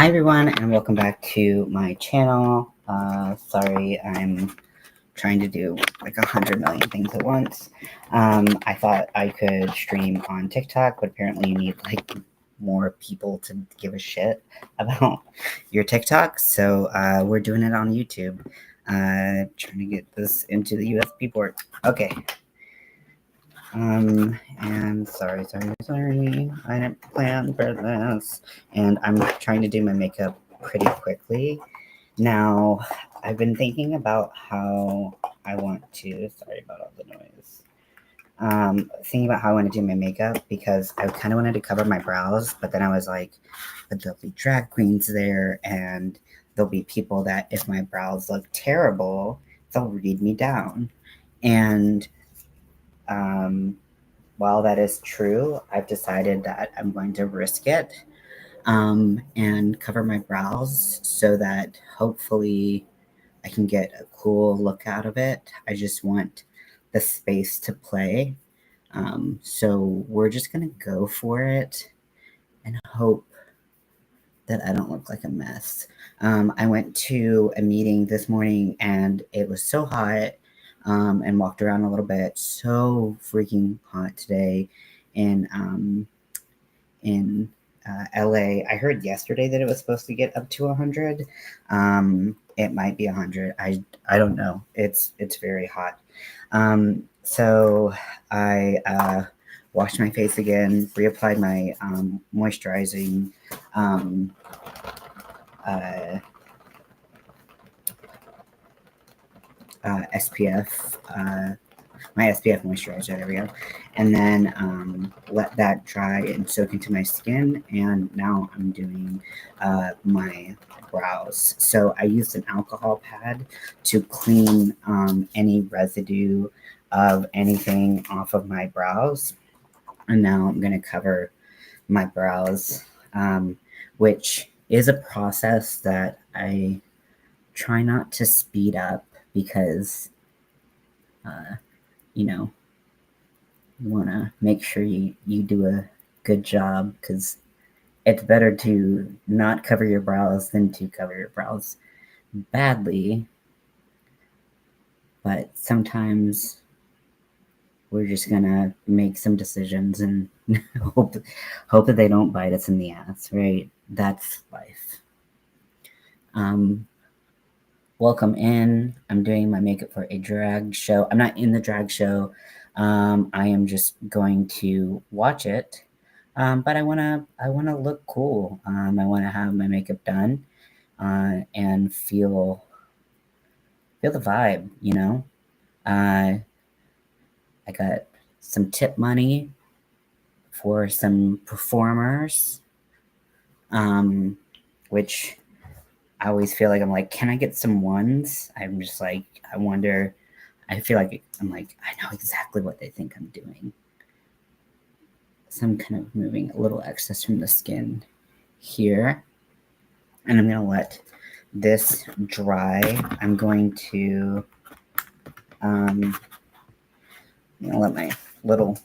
Hi everyone, and welcome back to my channel. Sorry, I'm trying to do like 100 million things at once. I thought I could stream on TikTok, but apparently you need like more people to give a shit about your TikTok, so we're doing it on YouTube. Trying to get this into the USB port. Okay. And sorry, I didn't plan for this. And I'm trying to do my makeup pretty quickly. Now, I've been thinking about how I want to, sorry about all the noise. Thinking about how I want to do my makeup because I kind of wanted to cover my brows, but then I was like, but there'll be drag queens there and there'll be people that if my brows look terrible, they'll read me down. And while that is true, I've decided that I'm going to risk it and cover my brows so that hopefully I can get a cool look out of it. I just want the space to play. So we're just going to go for it and hope that I don't look like a mess. I went to a meeting this morning and it was so hot and walked around a little bit. So freaking hot today in LA. I heard yesterday that it was supposed to get up to 100. It might be 100. I don't know. It's very hot. So I washed my face again, reapplied my moisturizing SPF, my SPF moisturizer, there we go. And then let that dry and soak into my skin. And now I'm doing my brows. So I used an alcohol pad to clean any residue of anything off of my brows. And now I'm going to cover my brows, which is a process that I try not to speed up because, you know, you want to make sure you do a good job because it's better to not cover your brows than to cover your brows badly. But sometimes we're just gonna make some decisions and hope that they don't bite us in the ass, right? That's life. Welcome in. I'm doing my makeup for a drag show. I'm not in the drag show. I am just going to watch it. But I wanna look cool. I wanna have my makeup done and feel the vibe, you know. I got some tip money for some performers, which I always feel like I'm like, can I get some ones? I'm just like, I wonder. I feel like I'm like, I know exactly what they think I'm doing. So I'm kind of moving a little excess from the skin here. And I'm going to let this dry. I'm going to let my little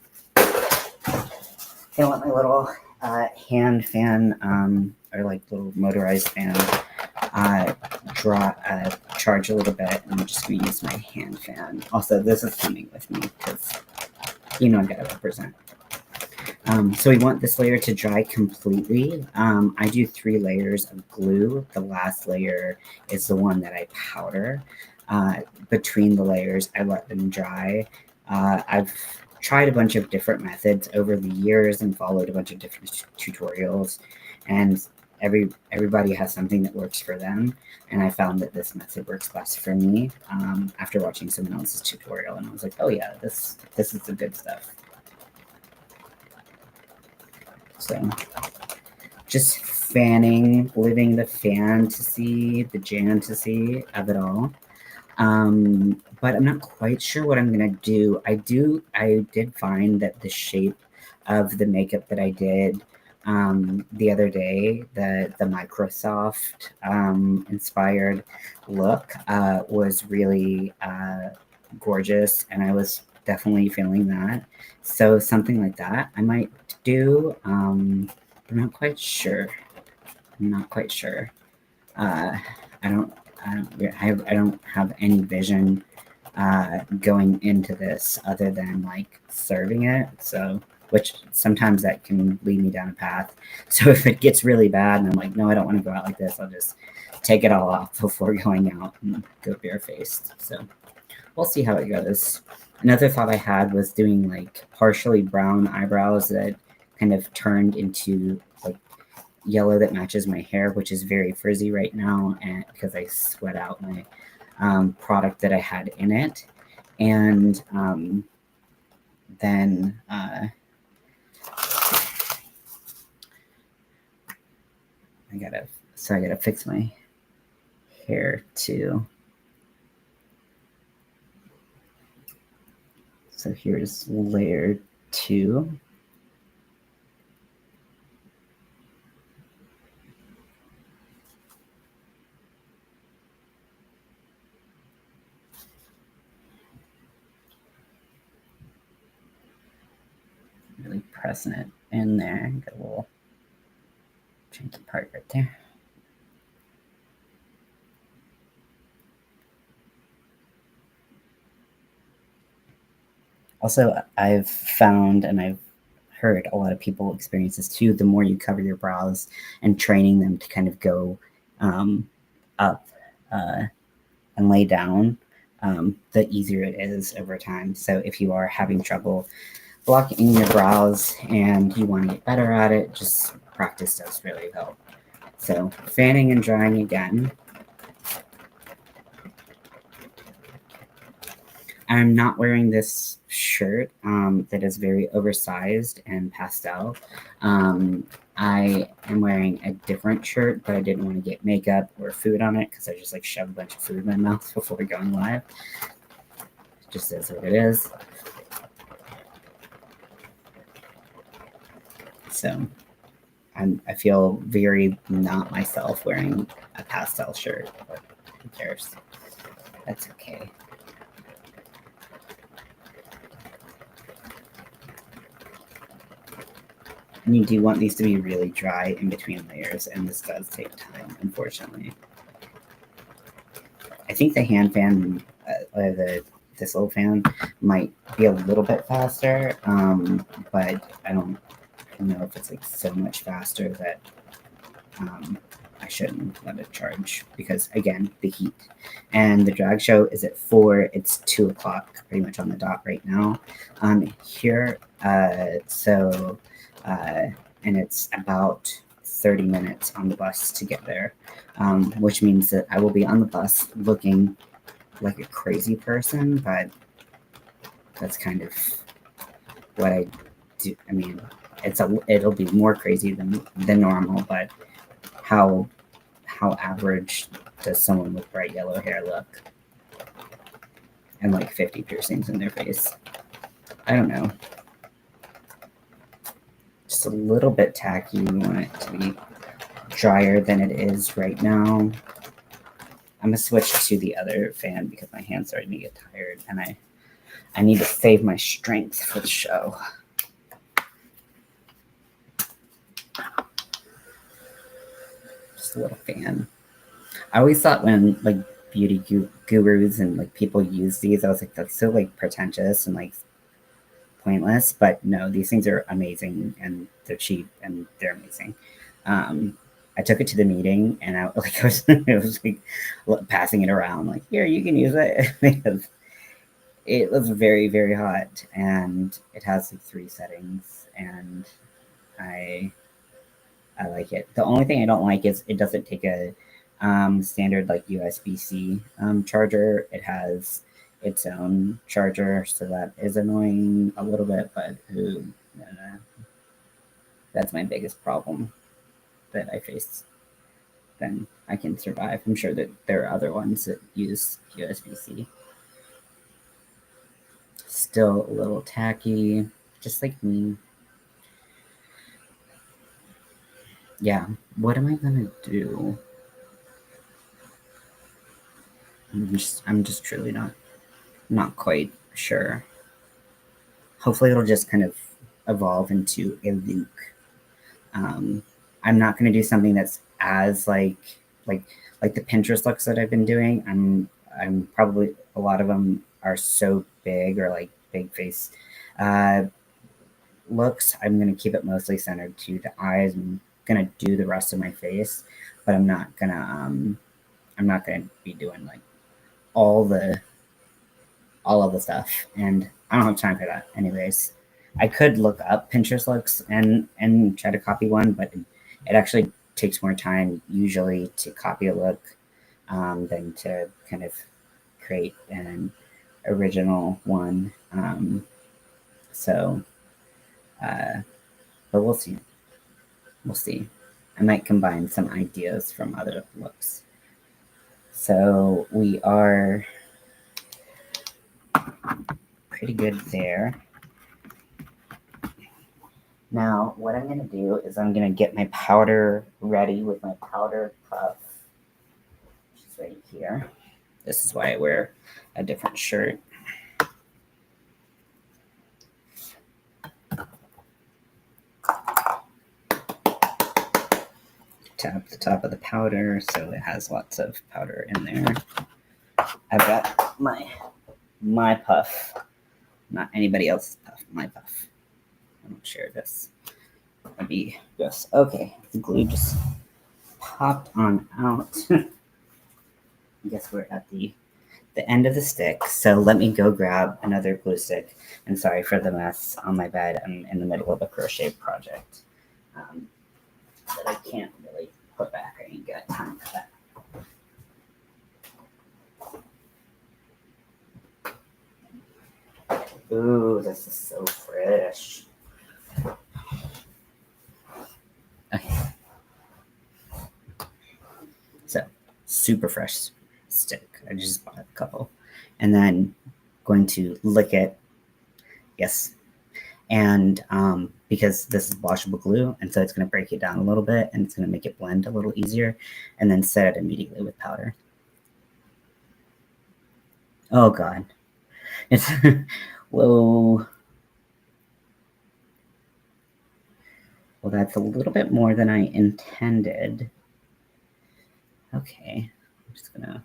hand fan or like little motorized fan charge a little bit. And I'm just going to use my hand fan. Also, this is coming with me because I gotta represent. So we want this layer to dry completely. I do 3 layers of glue. The last layer is the one that I powder. Between the layers, I let them dry. I've tried a bunch of different methods over the years and followed a bunch of different tutorials, and everybody has something that works for them. And I found that this method works best for me after watching someone else's tutorial, and I was like, oh yeah, this is the good stuff. So just fanning, living the fantasy, the jantasy of it all. But I'm not quite sure what I'm gonna do. I did find that the shape of the makeup that I did the other day, the Microsoft inspired look was really gorgeous, and I was definitely feeling that. So something like that I might do. I'm not quite sure. I'm not quite sure. I don't. I don't have any vision going into this other than like serving it. So, which sometimes that can lead me down a path. So if it gets really bad and I'm like, no, I don't want to go out like this, I'll just take it all off before going out and go barefaced. So we'll see how it goes. Another thought I had was doing like partially brown eyebrows that kind of turned into like yellow that matches my hair, which is very frizzy right now, and because I sweat out my product that I had in it, and then I gotta fix my hair too. So here's layer 2. Really pressing it in there. Got a little chunky part right there. Also, I've found and I've heard a lot of people experience this too. The more you cover your brows and training them to kind of go up and lay down, the easier it is over time. So if you are having trouble blocking your brows and you want to get better at it, just practice does really help. So fanning and drying again. I'm not wearing this shirt that is very oversized and pastel. I am wearing a different shirt, but I didn't want to get makeup or food on it because I just like shoved a bunch of food in my mouth before going live. It just is what it is. So I feel very not myself wearing a pastel shirt, but who cares? That's okay. And you do want these to be really dry in between layers, and this does take time, unfortunately. I think the hand fan, this old fan, might be a little bit faster, but I don't know if it's like so much faster that I shouldn't let it charge because again, the heat. And the drag show is at 4. It's 2 o'clock, pretty much on the dot right now. Here, and it's about 30 minutes on the bus to get there, which means that I will be on the bus looking like a crazy person, but that's kind of what I do. I mean, it'll be more crazy than normal, but how average does someone with bright yellow hair look and like 50 piercings in their face? I don't know. Just a little bit tacky. You want it to be drier than it is right now. I'm gonna switch to the other fan because my hand's starting to get tired and I need to save my strength for the show. Just a little fan. I always thought when like beauty gurus and like people use these, I was like, that's so like pretentious and like pointless. But no, these things are amazing and they're cheap and they're amazing. I took it to the meeting and I was like passing it around, like, here, you can use it because it was very, very hot and it has like 3 settings and I like it. The only thing I don't like is it doesn't take a standard like USB-C charger. It has its own charger, so that is annoying a little bit, but that's my biggest problem that I face. Then I can survive. I'm sure that there are other ones that use USB-C. Still a little tacky, just like me. Yeah, what am I gonna do? I'm just truly not quite sure. Hopefully it'll just kind of evolve into a look. I'm not going to do something that's as like the Pinterest looks that I've been doing. I'm probably a lot of them are so big or like big face uh, looks. I'm gonna keep it mostly centered to the eyes. I'm gonna do the rest of my face, but I'm not gonna be doing like all the all of the stuff, and I don't have time for that. Anyways, I could look up Pinterest looks and try to copy one, but it actually takes more time usually to copy a look than to kind of create an original one. So, uh, but we'll see. We'll see. I might combine some ideas from other looks. So we are pretty good there. Now, what I'm going to do is I'm going to get my powder ready with my powder puff, which is right here. This is why I wear a different shirt. Tap the top of the powder so it has lots of powder in there. I've got my puff, not anybody else's puff, my puff. I don't share this. That'd be gross. Okay, the glue just popped on out. I guess we're at the end of the stick. So let me go grab another glue stick. And sorry for the mess on my bed. I'm in the middle of a crochet project that I can't really put back. I ain't got time for that. Ooh, this is so fresh. Okay. So, super fresh stick. I just bought a couple. And then going to lick it. Yes. And because this is washable glue, and so it's going to break it down a little bit, and it's going to make it blend a little easier, and then set it immediately with powder. Oh, God. It's whoa. Well, that's a little bit more than I intended. Okay, I'm just gonna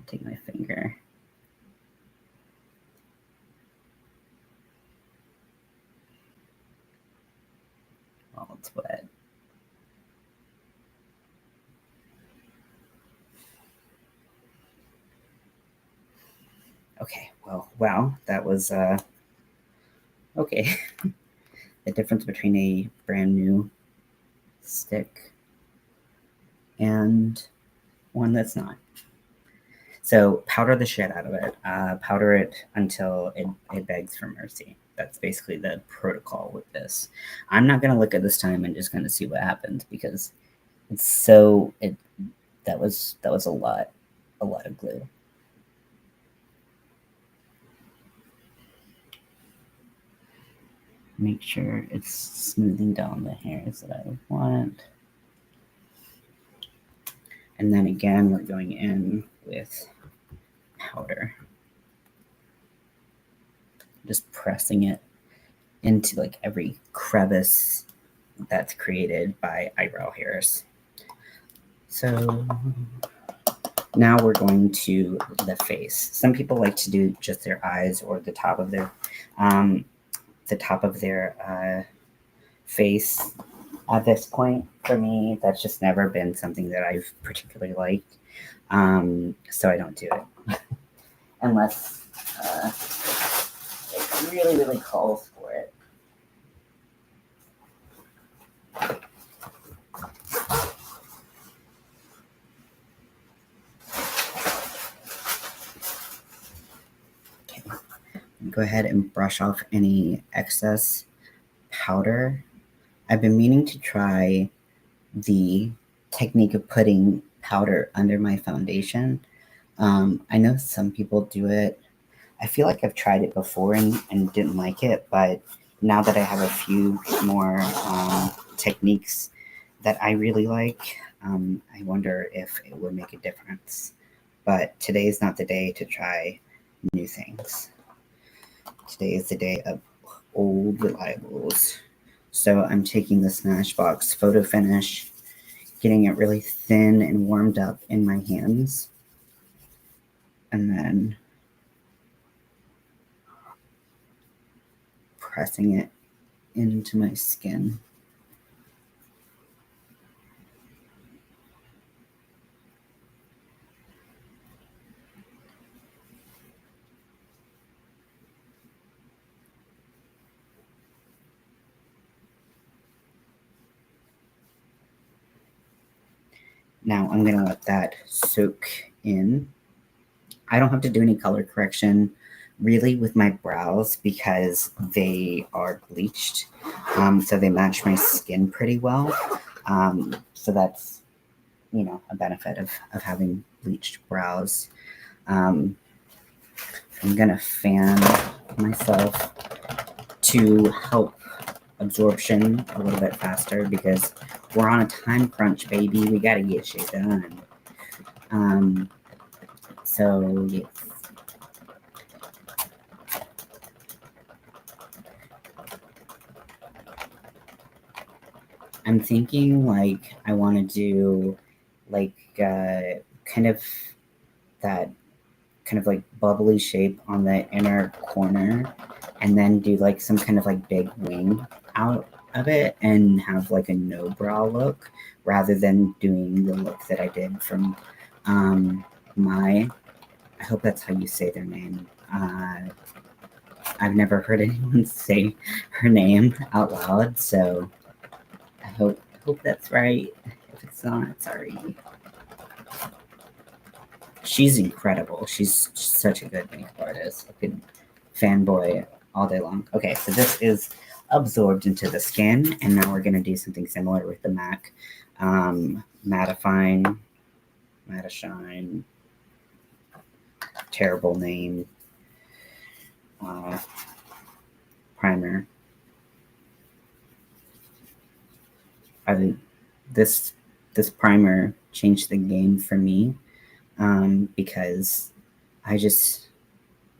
take my finger. While it's wet. Okay, well, wow, that was okay. The difference between a brand new stick and one that's not. So powder the shit out of it. Powder it until it begs for mercy. That's basically the protocol with this. I'm not gonna look at this time and just gonna see what happens because it's so that was a lot of glue. Make sure it's smoothing down the hairs that I want. And then again, we're going in with powder. Just pressing it into like every crevice that's created by eyebrow hairs. So now we're going to the face. Some people like to do just their eyes or the top of their face. At this point, for me, that's just never been something that I've particularly liked. So I don't do it unless it really, really calls for it. Okay, go ahead and brush off any excess powder. I've been meaning to try the technique of putting powder under my foundation. I know some people do it. I feel like I've tried it before and didn't like it, but now that I have a few more techniques that I really like, I wonder if it would make a difference. But today is not the day to try new things. Today is the day of old reliables. So I'm taking the Smashbox Photo Finish getting it really thin and warmed up in my hands. And then pressing it into my skin. Now I'm going to let that soak in. I don't have to do any color correction really with my brows because they are bleached. So they match my skin pretty well. So that's, you know, a benefit of having bleached brows. I'm going to fan myself to help absorption a little bit faster because we're on a time crunch, baby. We got to get shit done. So, yes. I'm thinking like I want to do like kind of that kind of like bubbly shape on the inner corner and then do like some kind of like big wing out of it and have like a no brow look rather than doing the look that I did from I hope that's how you say their name. I've never heard anyone say her name out loud, so I hope that's right. If it's not, sorry. She's incredible. She's such a good makeup artist. I could fanboy all day long. Okay, so this is absorbed into the skin, and now we're gonna do something similar with the MAC Mattifying, Mattashine, terrible name, primer. I think this primer changed the game for me because I just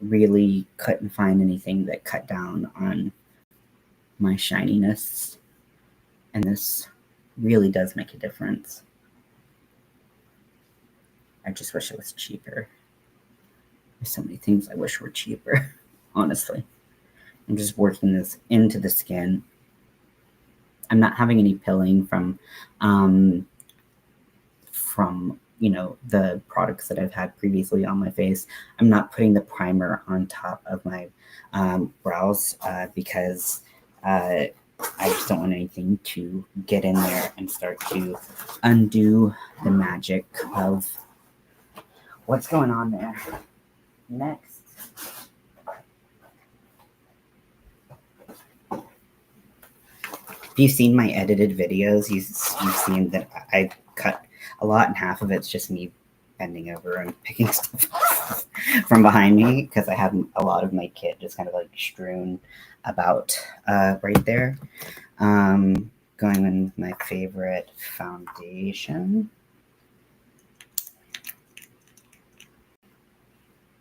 really couldn't find anything that cut down on my shininess, and this really does make a difference. I just wish it was cheaper. There's so many things I wish were cheaper, honestly. I'm just working this into the skin. I'm not having any pilling from you know, the products that I've had previously on my face. I'm not putting the primer on top of my brows because I just don't want anything to get in there and start to undo the magic of what's going on there. Next. If you've seen my edited videos, you've seen that I cut a lot, and half of it's just me bending over and picking stuff from behind me because I have a lot of my kit just kind of like strewn about right there. Going in with my favorite foundation.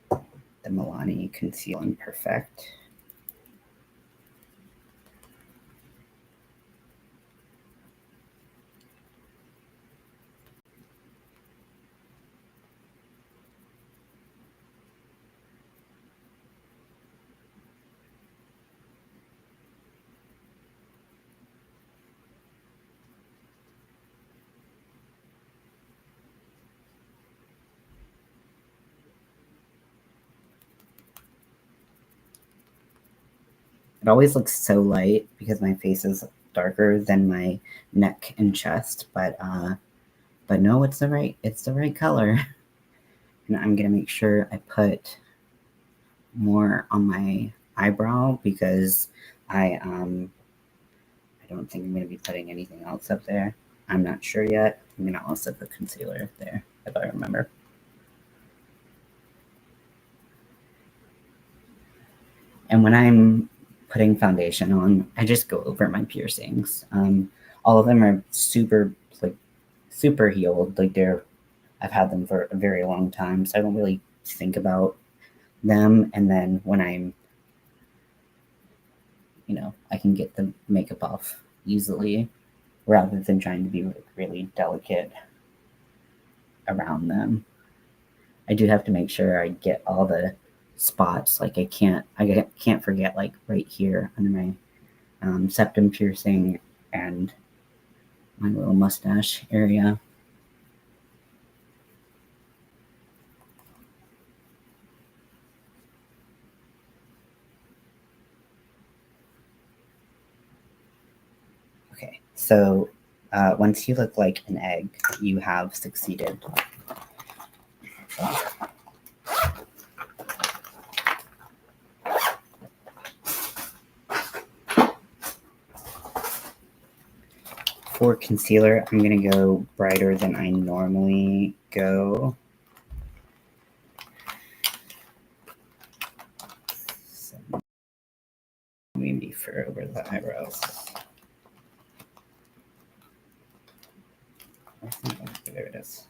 The Milani Conceal and Perfect. It always looks so light because my face is darker than my neck and chest, but no, it's the right color. And I'm gonna make sure I put more on my eyebrow because I don't think I'm gonna be putting anything else up there. I'm not sure yet. I'm gonna also put concealer there if I remember. And when I'm putting foundation on, I just go over my piercings. All of them are super healed. Like I've had them for a very long time, so I don't really think about them. And then when I'm, you know, I can get the makeup off easily. rather than trying to be really delicate around them. I do have to make sure I get all the spots. Like I can't forget like right here under my septum piercing and my little mustache area. Okay, so once you look like an egg, you have succeeded. For concealer, I'm going to go brighter than I normally go. So maybe for over the eyebrows. There it is.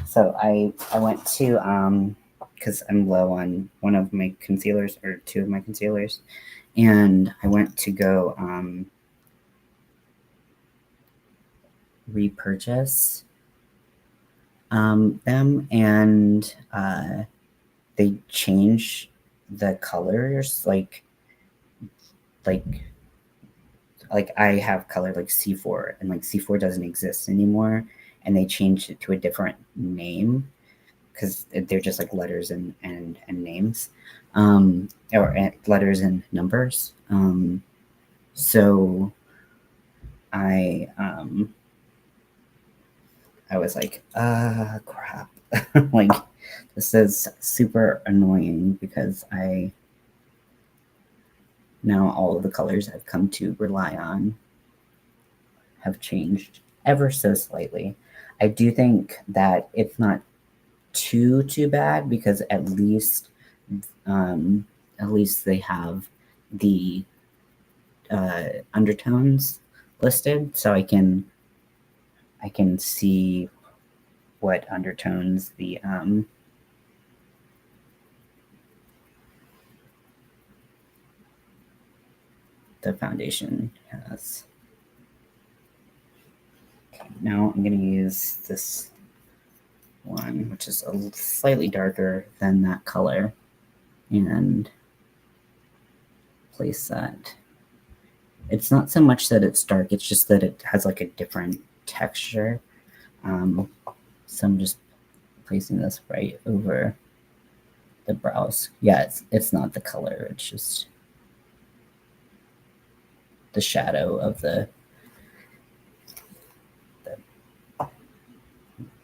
So I went to, because I'm low on one of my concealers, or two of my concealers, and I went to go repurchase them, and they change the colors, like I have color like C4, and like C4 doesn't exist anymore, and they changed it to a different name because they're just like letters and names, or letters and numbers. So I was like, crap. Like, this is super annoying because now all of the colors I've come to rely on have changed ever so slightly. I do think that it's not too bad because at least they have the undertones listed, so I can see what undertones the foundation has. Okay, now I'm going to use this one, which is a slightly darker than that color, and place that. It's not so much that it's dark, it's just that it has like a different texture. So I'm just placing this right over the brows. Yeah, it's not the color, it's just the shadow of the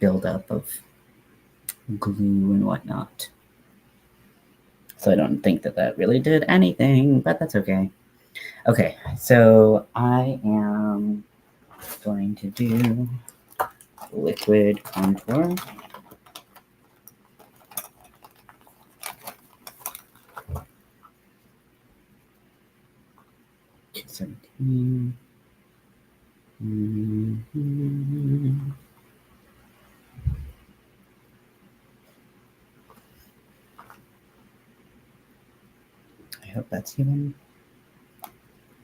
buildup of glue and whatnot. So I don't think that really did anything, but that's okay. Okay, so I am going to do liquid contour. I hope that's even.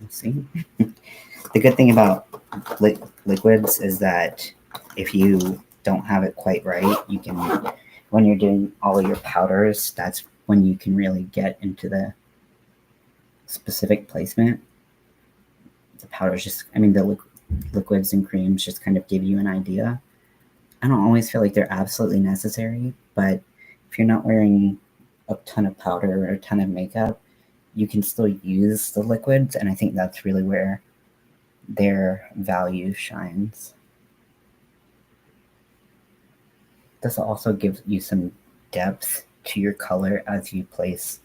Let's see. The good thing about liquids is that if you don't have it quite right, you can, when you're doing all of your powders, that's when you can really get into the specific placement. The powders just, I mean, the liquids and creams just kind of give you an idea. I don't always feel like they're absolutely necessary, but if you're not wearing a ton of powder or a ton of makeup, you can still use the liquids, and I think that's really where their value shines. This also gives you some depth to your color as you place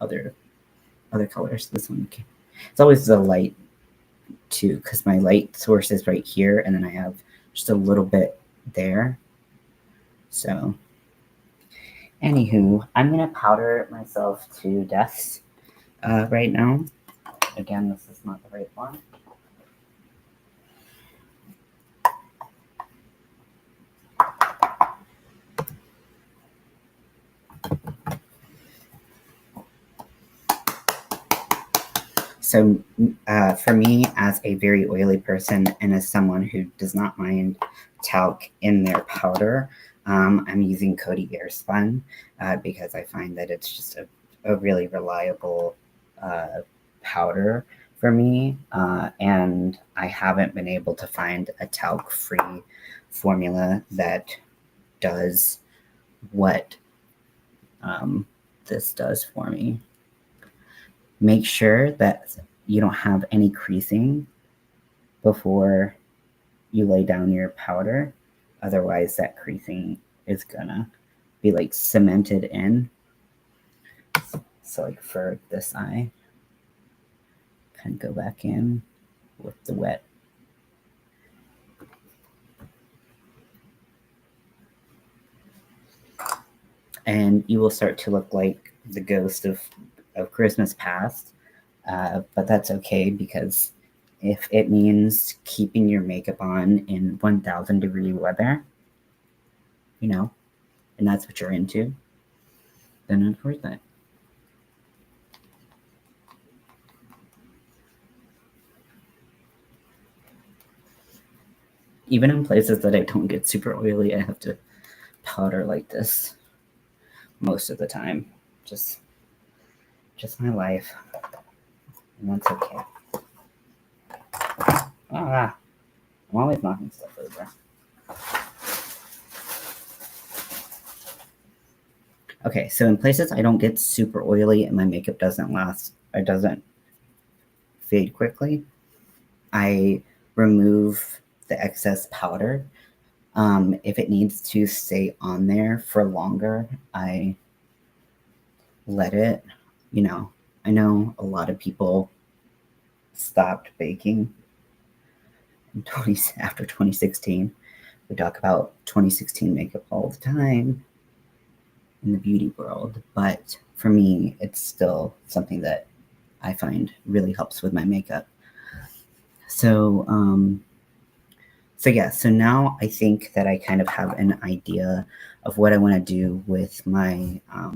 other colors. This one, it's always the light too, because my light source is right here, and then I have just a little bit there. So anywho, I'm gonna powder myself to death right now. Again, this is not the right one. So for me, as a very oily person and as someone who does not mind talc in their powder, I'm using Coty Airspun because I find that it's just a really reliable powder for me. And I haven't been able to find a talc-free formula that does what this does for me. Make sure that you don't have any creasing before you lay down your powder. Otherwise, that creasing is gonna be like cemented in. So like for this eye, kind of go back in with the wet. And you will start to look like the ghost of Christmas past. But that's okay because if it means keeping your makeup on in 1,000-degree weather, you know, and that's what you're into, then it's worth it. Even in places that I don't get super oily, I have to powder like this most of the time. Just my life. And that's okay. Ah, I'm always knocking stuff over. Okay, so in places I don't get super oily and my makeup doesn't last, it doesn't fade quickly, I remove the excess powder. If it needs to stay on there for longer, I let it. You know, I know a lot of people stopped baking after 2016. We talk about 2016 makeup all the time in the beauty world, but for me, it's still something that I find really helps with my makeup. So, so now I think that I kind of have an idea of what I want to do with my eye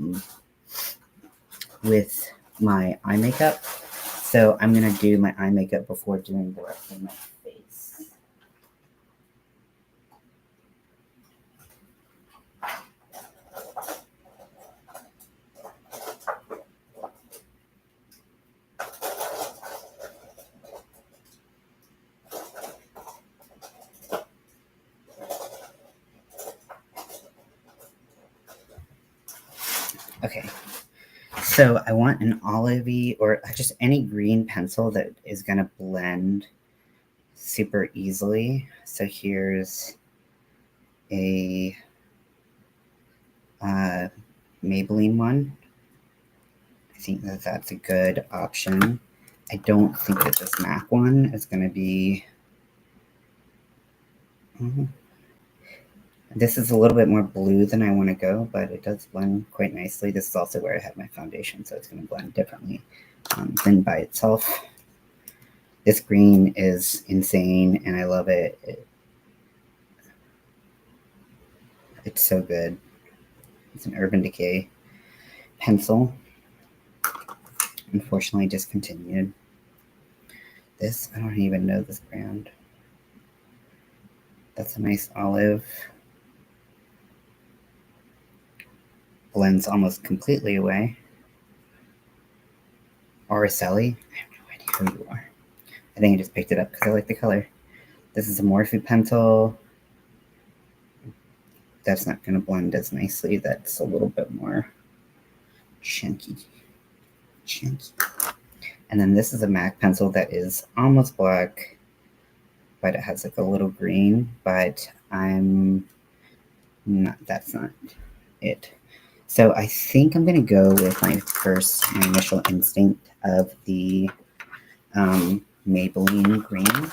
makeup. So I'm gonna do my eye makeup before doing the rest of my face. Okay, so I want an olivey or just any green pencil that is gonna blend super easily. So here's a Maybelline one. I think that that's a good option. I don't think that this MAC one is going to be... This is a little bit more blue than I want to go, but it does blend quite nicely. This is also where I have my foundation, so it's going to blend differently than by itself. This green is insane, and I love it. It's so good. It's an Urban Decay pencil. Unfortunately discontinued. This, I don't even know this brand. That's a nice olive. Blends almost completely away. Araceli. I have no idea who you are. I think I just picked it up because I like the color. This is a Morphe pencil. That's not going to blend as nicely. That's a little bit more chunky. And then this is a MAC pencil that is almost black, but it has like a little green, but that's not it. So I think I'm going to go with my initial instinct of the Maybelline green.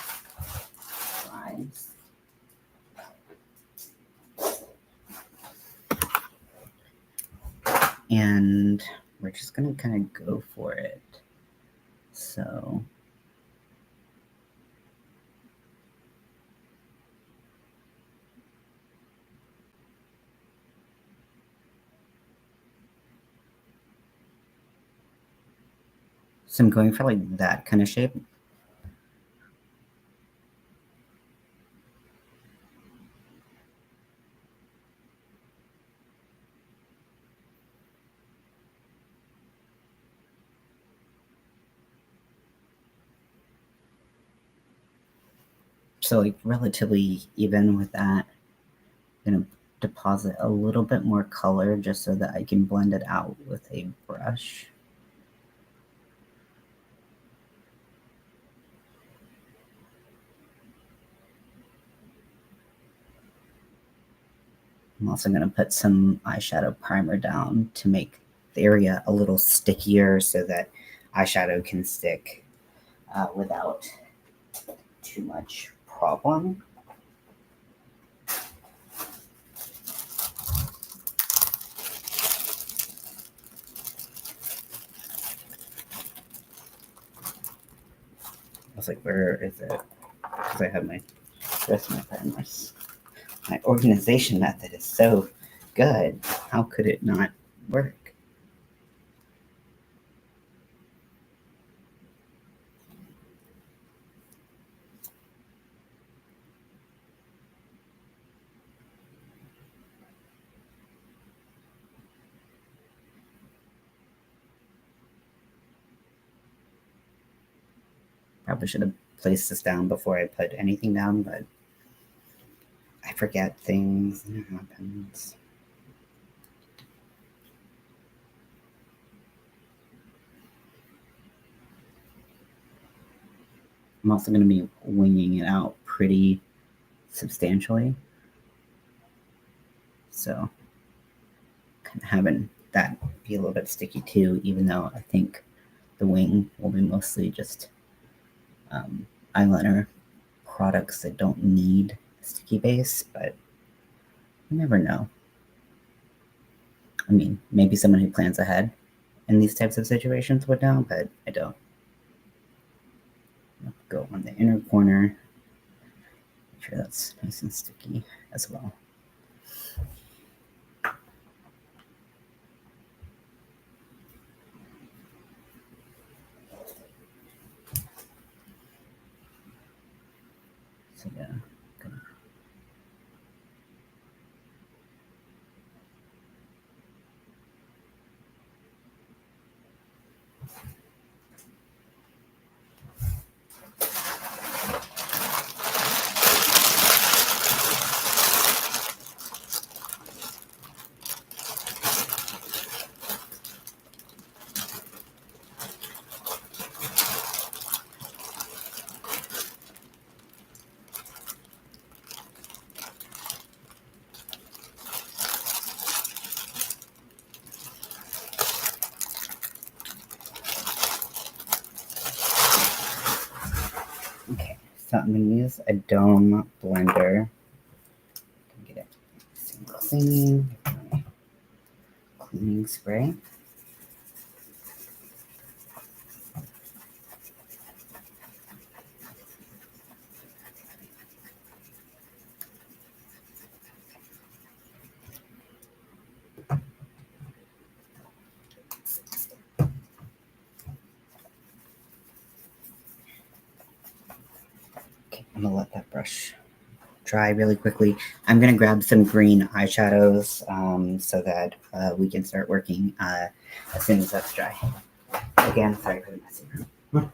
And we're just going to kind of go for it. So So I'm going for like that kind of shape. So like relatively even with that. I'm gonna deposit a little bit more color just so that I can blend it out with a brush. I'm also going to put some eyeshadow primer down to make the area a little stickier so that eyeshadow can stick without too much problem. I was like, where is it? Because I have my rest of my primers. My organization method is so good. How could it not work? Probably should have placed this down before I put anything down, but I forget things and it happens. I'm also going to be winging it out pretty substantially. So kind of having that be a little bit sticky too, even though I think the wing will be mostly just eyeliner products that don't need sticky base, but you never know. I mean, maybe someone who plans ahead in these types of situations would know, but I don't. Go on the inner corner. Make sure that's nice and sticky as well. So yeah, okay, so I'm going to use a Dome blender. Get it clean. Cleaning spray. Okay, I'm gonna let that brush dry really quickly. I'm gonna grab some green eyeshadows so that we can start working as soon as that's dry. Again, sorry for the messy room.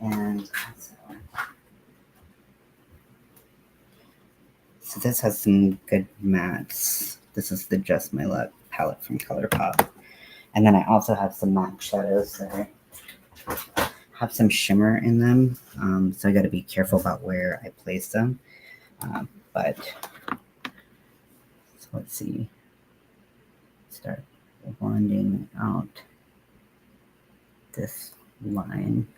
And so this has some good mattes. This is the Just My Luck palette from ColourPop. And then I also have some MAC shadows that have some shimmer in them. So I got to be careful about where I place them. But so let's see. Start blending out this line.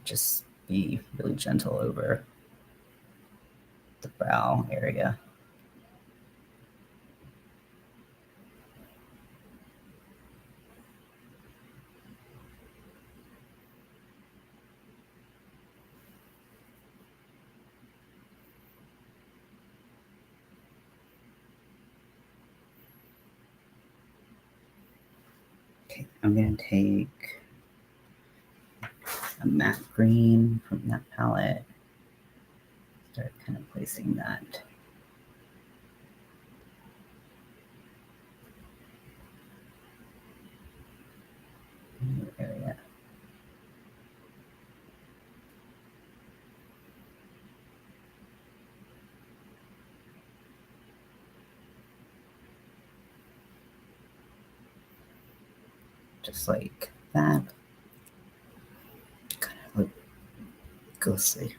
just be really gentle over the brow area. Okay, I'm going to take a matte green from that palette, start kind of placing that in the area. Just like that. Kind of look ghostly.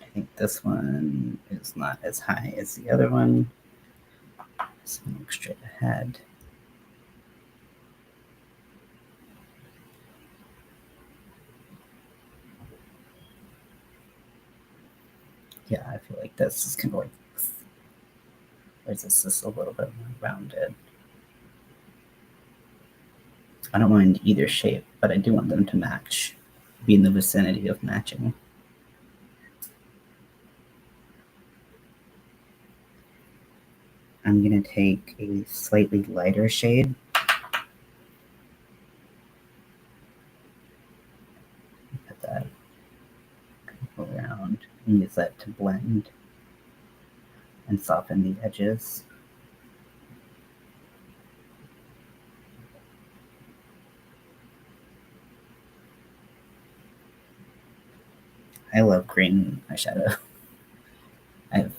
I think this one is not as high as the other one. So look straight ahead. Yeah, I feel like this is kind of like, or is this a little bit more rounded? I don't mind either shape, but I do want them to match, be in the vicinity of matching. I'm going to take a slightly lighter shade. Put that around and use that to blend and soften the edges. I love green eyeshadow. I have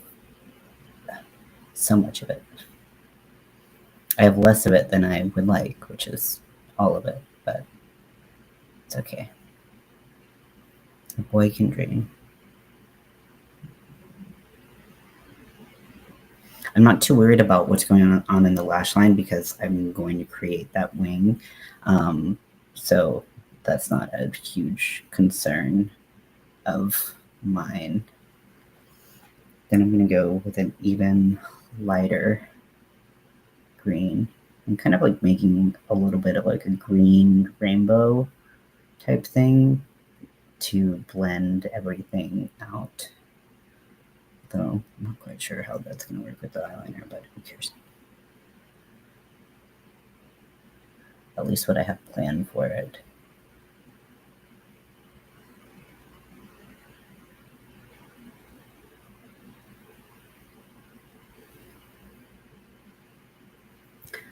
so much of it. I have less of it than I would like, which is all of it, but it's okay. A boy can dream. I'm not too worried about what's going on in the lash line because I'm going to create that wing. So that's not a huge concern of mine. Then I'm going to go with an even lighter green. I'm kind of like making a little bit of like a green rainbow type thing to blend everything out. Though I'm not quite sure how that's going to work with the eyeliner, but who cares? At least what I have planned for it.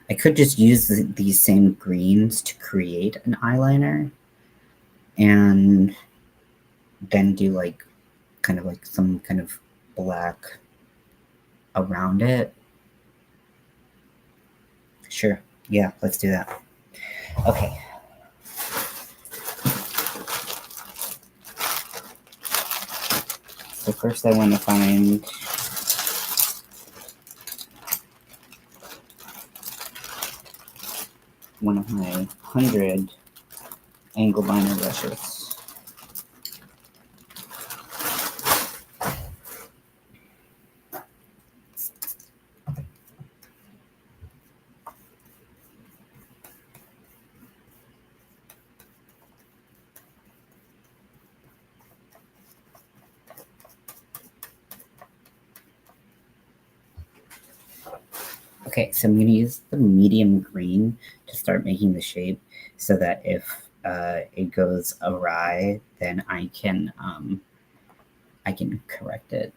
I could just use these same greens to create an eyeliner and then do like kind of like some kind of black around it. Sure. Yeah, let's do that. Okay. So first I want to find one of my 100 angle liner brushes. Okay, so I'm going to use the medium green to start making the shape so that if it goes awry, then I can correct it.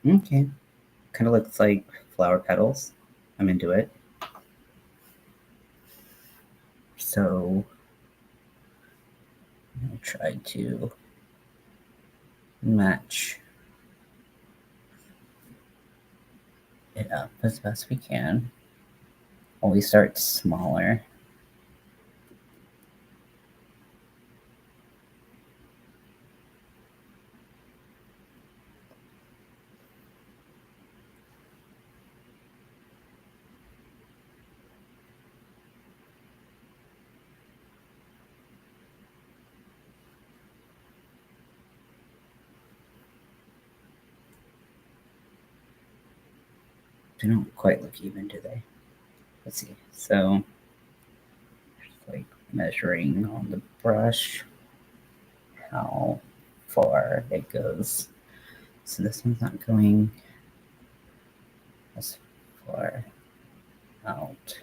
Okay. Kind of looks like flower petals. I'm into it. So I'll try to match it up as best we can. Always start smaller. They don't quite look even, do they? Let's see. So, just like measuring on the brush how far it goes. So this one's not going as far out.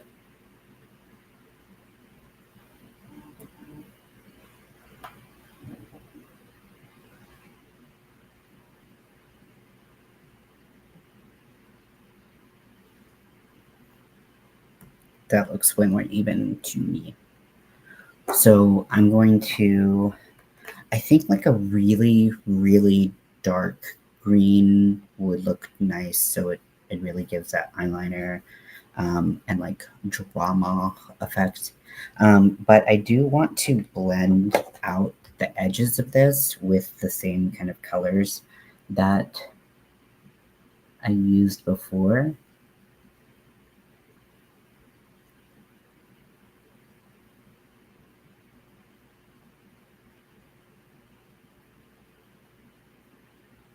That looks way more even to me. So I'm going to, I think like a really, really dark green would look nice. So it really gives that eyeliner and like drama effect. But I do want to blend out the edges of this with the same kind of colors that I used before.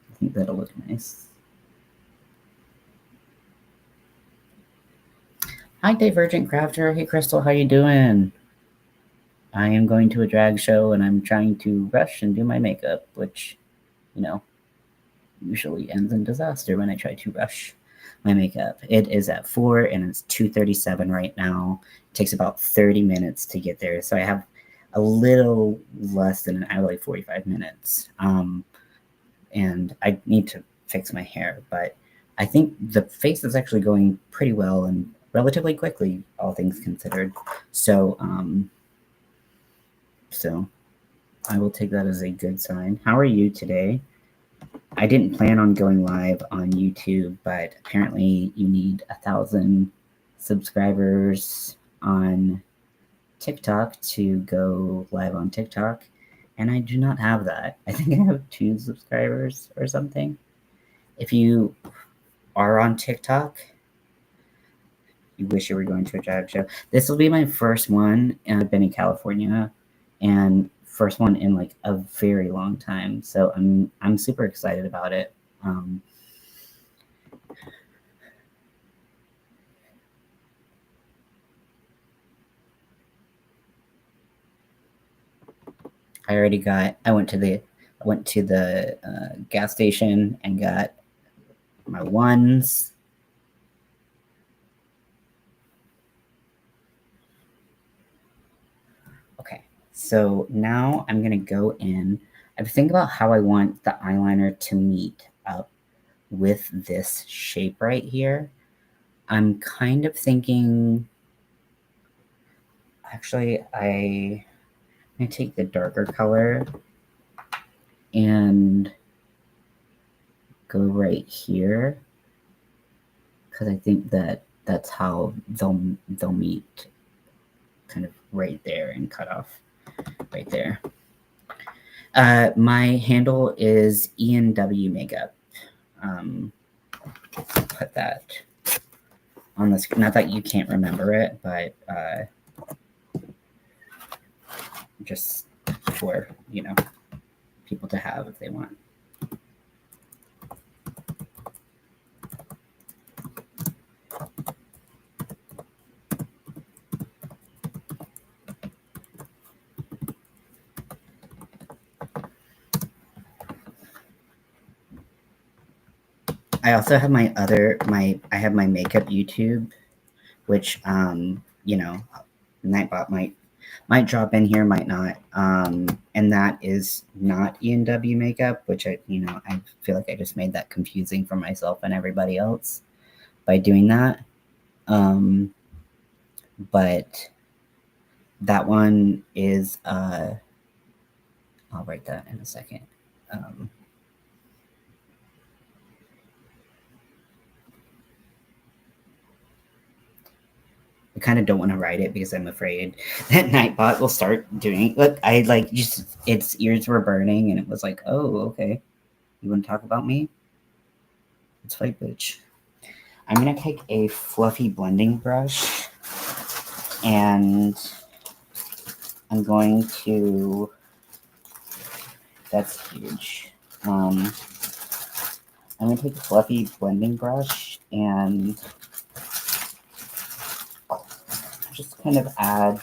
I think that'll look nice. Hi, Divergent Crafter. Hey, Crystal, how you doing? I am going to a drag show and I'm trying to rush and do my makeup, which, you know, usually ends in disaster when I try to rush my makeup. It is at 4 and it's 2:37 right now. It takes about 30 minutes to get there. So I have a little less than an hour, like 45 minutes. And I need to fix my hair, but I think the face is actually going pretty well and relatively quickly, all things considered. So, so I will take that as a good sign. How are you today? I didn't plan on going live on YouTube, but apparently you need 1,000 subscribers on TikTok to go live on TikTok. And I do not have that. I think I have 2 subscribers or something. If you are on TikTok, you wish you were going to a drag show. This will be my first one, and I've been in California, and first one in like a very long time. So I'm super excited about it. I went to the gas station and got my ones. Okay, so now I'm gonna go in. I was thinking about how I want the eyeliner to meet up with this shape right here. I'm kind of thinking, actually, I'm gonna take the darker color and go right here because I think that's how they'll meet, kind of right there and cut off right there. My handle is ENW Makeup. Put that on the screen. Not that you can't remember it, but just for people to have if they want. I also have my makeup YouTube, which Nightbot might Might drop in here, might not. And that is not ENW makeup, which I feel like I just made that confusing for myself and everybody else by doing that. But that one is, I'll write that in a second. I kind of don't want to write it because I'm afraid that Nightbot will start doing. Look, I like just its ears were burning, and it was like, oh, okay, you want to talk about me? Let's fight, bitch. I'm gonna take a fluffy blending brush, and I'm going to. That's huge. I'm gonna take a fluffy blending brush and just kind of add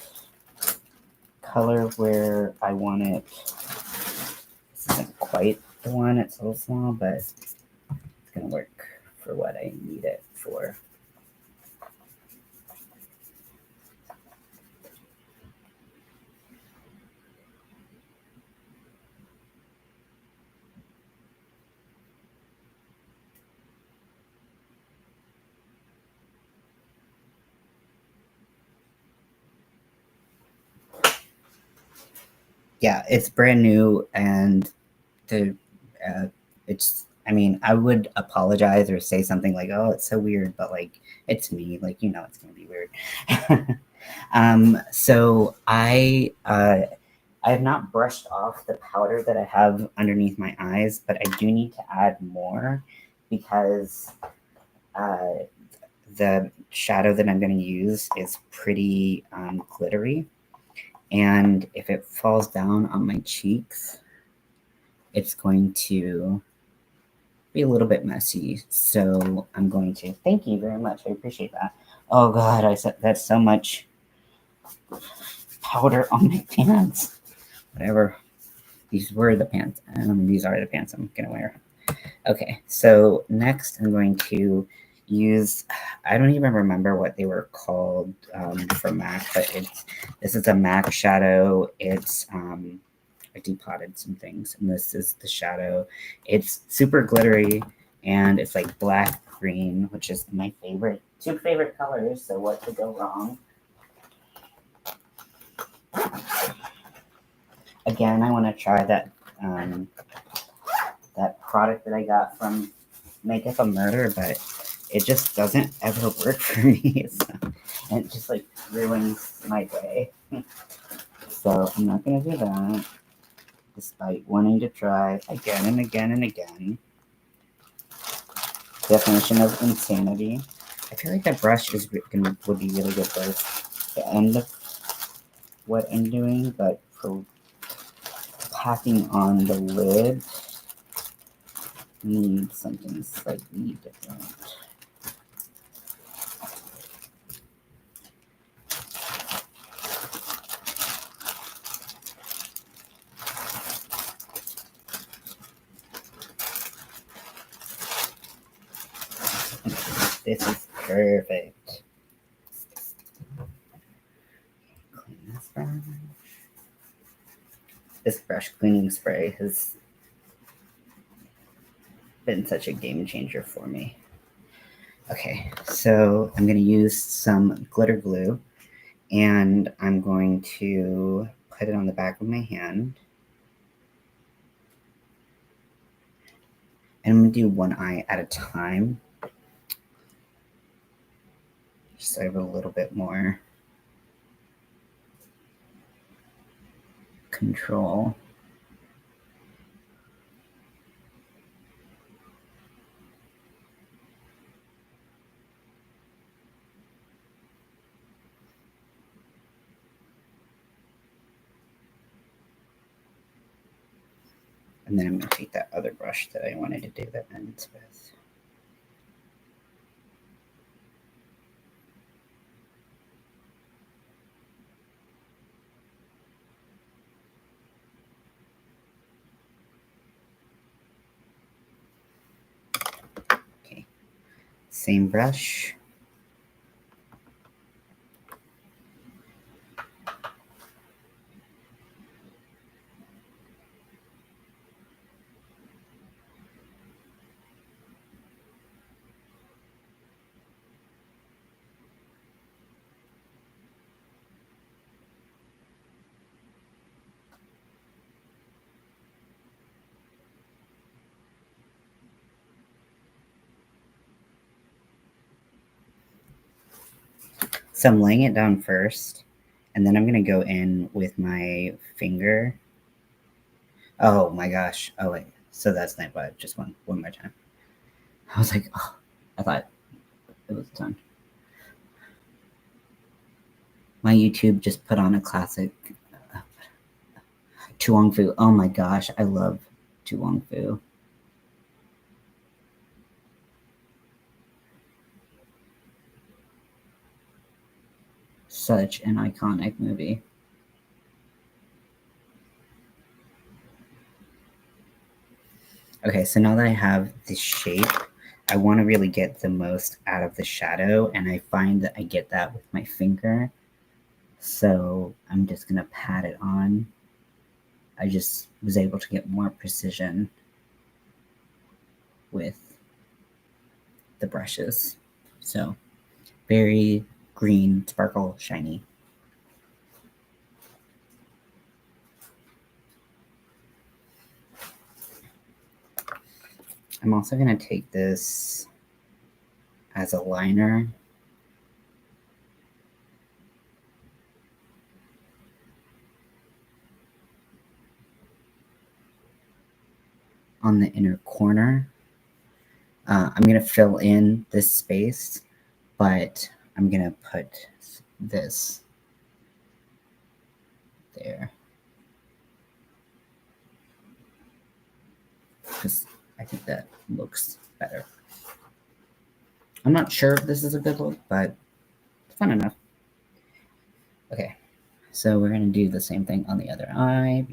color where I want it. This isn't quite the one, it's a little small, but it's gonna work for what I need it for. Yeah, it's brand new, and it's. I mean, I would apologize or say something like, "Oh, it's so weird," but like, it's me. Like, it's gonna be weird. So I have not brushed off the powder that I have underneath my eyes, but I do need to add more because the shadow that I'm going to use is pretty glittery. And if it falls down on my cheeks, it's going to be a little bit messy. So I'm going to, thank you very much. I appreciate that. Oh God, I said that's so much powder on my pants. Whatever. These were the pants. These are the pants I'm gonna wear. Okay, so next I'm going to use, I don't even remember what they were called from MAC, but this is a MAC shadow. It's I depotted some things, and this is the shadow. It's super glittery, and it's like black green, which is my two favorite colors. So what could go wrong? Again, I want to try that that product that I got from Makeup a Murder, but it just doesn't ever work for me. So, and it just like ruins my day. So I'm not gonna do that, despite wanting to try again and again and again. Definition of insanity. I feel like that brush would be really good for the end of what I'm doing, but for packing on the lid, I need something slightly different. This is perfect. Clean this brush. This brush cleaning spray has been such a game changer for me. Okay, so I'm going to use some glitter glue, and I'm going to put it on the back of my hand. And I'm going to do one eye at a time, just so I have a little bit more control. And then I'm going to take that other brush that I wanted to do the ends with. Okay, same brush. So I'm laying it down first, and then I'm going to go in with my finger. Oh my gosh. Oh, wait. So that's Nightbot. Just one more time. I was like, oh, I thought it was done. My YouTube just put on a classic Tu Wong Fu. Oh my gosh. I love Tu Wong Fu. Such an iconic movie. Okay, so now that I have this shape, I want to really get the most out of the shadow, and I find that I get that with my finger. So I'm just going to pat it on. I just was able to get more precision with the brushes. So very green, sparkle, shiny. I'm also going to take this as a liner. On the inner corner. I'm going to fill in this space, but I'm going to put this there. Because I think that looks better. I'm not sure if this is a good look, but it's fun enough. Okay, so we're going to do the same thing on the other eye.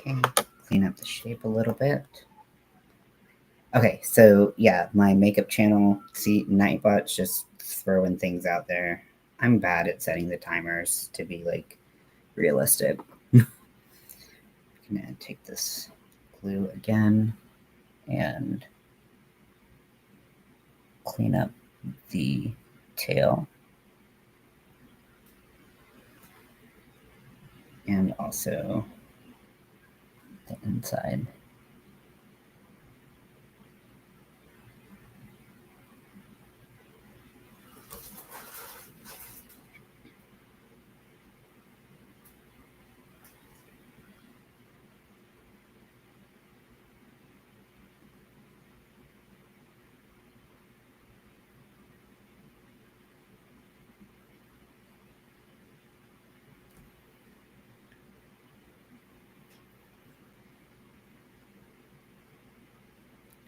Okay, clean up the shape a little bit. Okay, so yeah, my makeup channel, see, Nightbot's just throwing things out there. I'm bad at setting the timers to be like realistic. I'm gonna take this glue again and clean up the tail. And also the inside.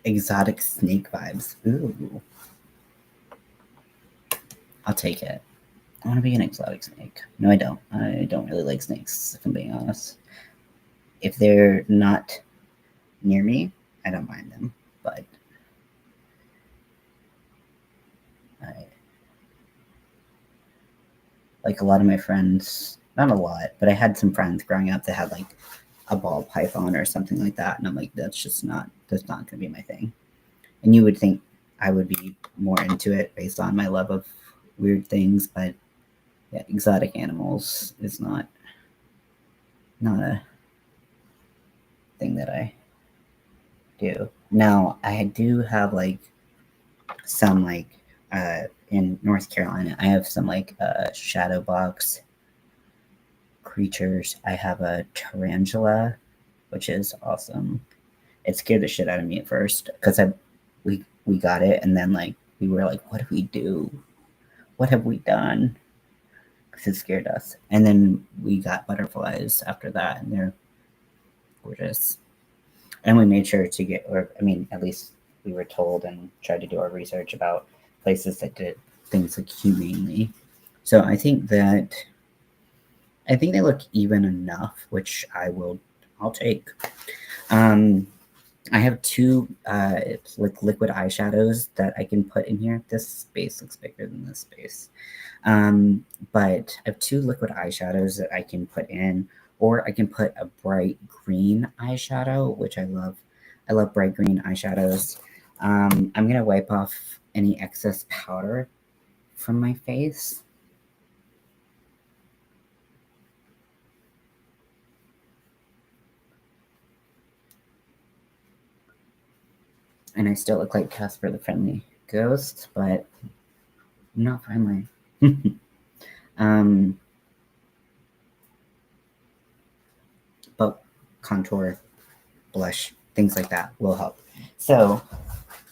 Exotic snake vibes. Ooh. I'll take it. I want to be an exotic snake. No, I don't. I don't really like snakes, if I'm being honest. If they're not near me, I don't mind them. But I like a lot of my friends, not a lot, but I had some friends growing up that had like a ball python or something like that. And I'm like, that's not going to be my thing. And you would think I would be more into it based on my love of weird things, but yeah, exotic animals is not a thing that I do. Now, I do have like some like in North Carolina, I have some like shadow box creatures. I have a tarantula, which is awesome. It scared the shit out of me at first because we got it, and then like we were like, what do we do? What have we done? Because it scared us. And then we got butterflies after that, and they're gorgeous. And we made sure to get, or I mean, at least we were told and tried to do our research about places that did things like humanely. So I think that I think they look even enough, which I'll take. I have two like liquid eyeshadows that I can put in here. This space looks bigger than this space. But I have two liquid eyeshadows that I can put in, or I can put a bright green eyeshadow, which I love. I love bright green eyeshadows. I'm gonna wipe off any excess powder from my face. And I still look like Casper the Friendly Ghost, but not friendly. But contour, blush, things like that will help. So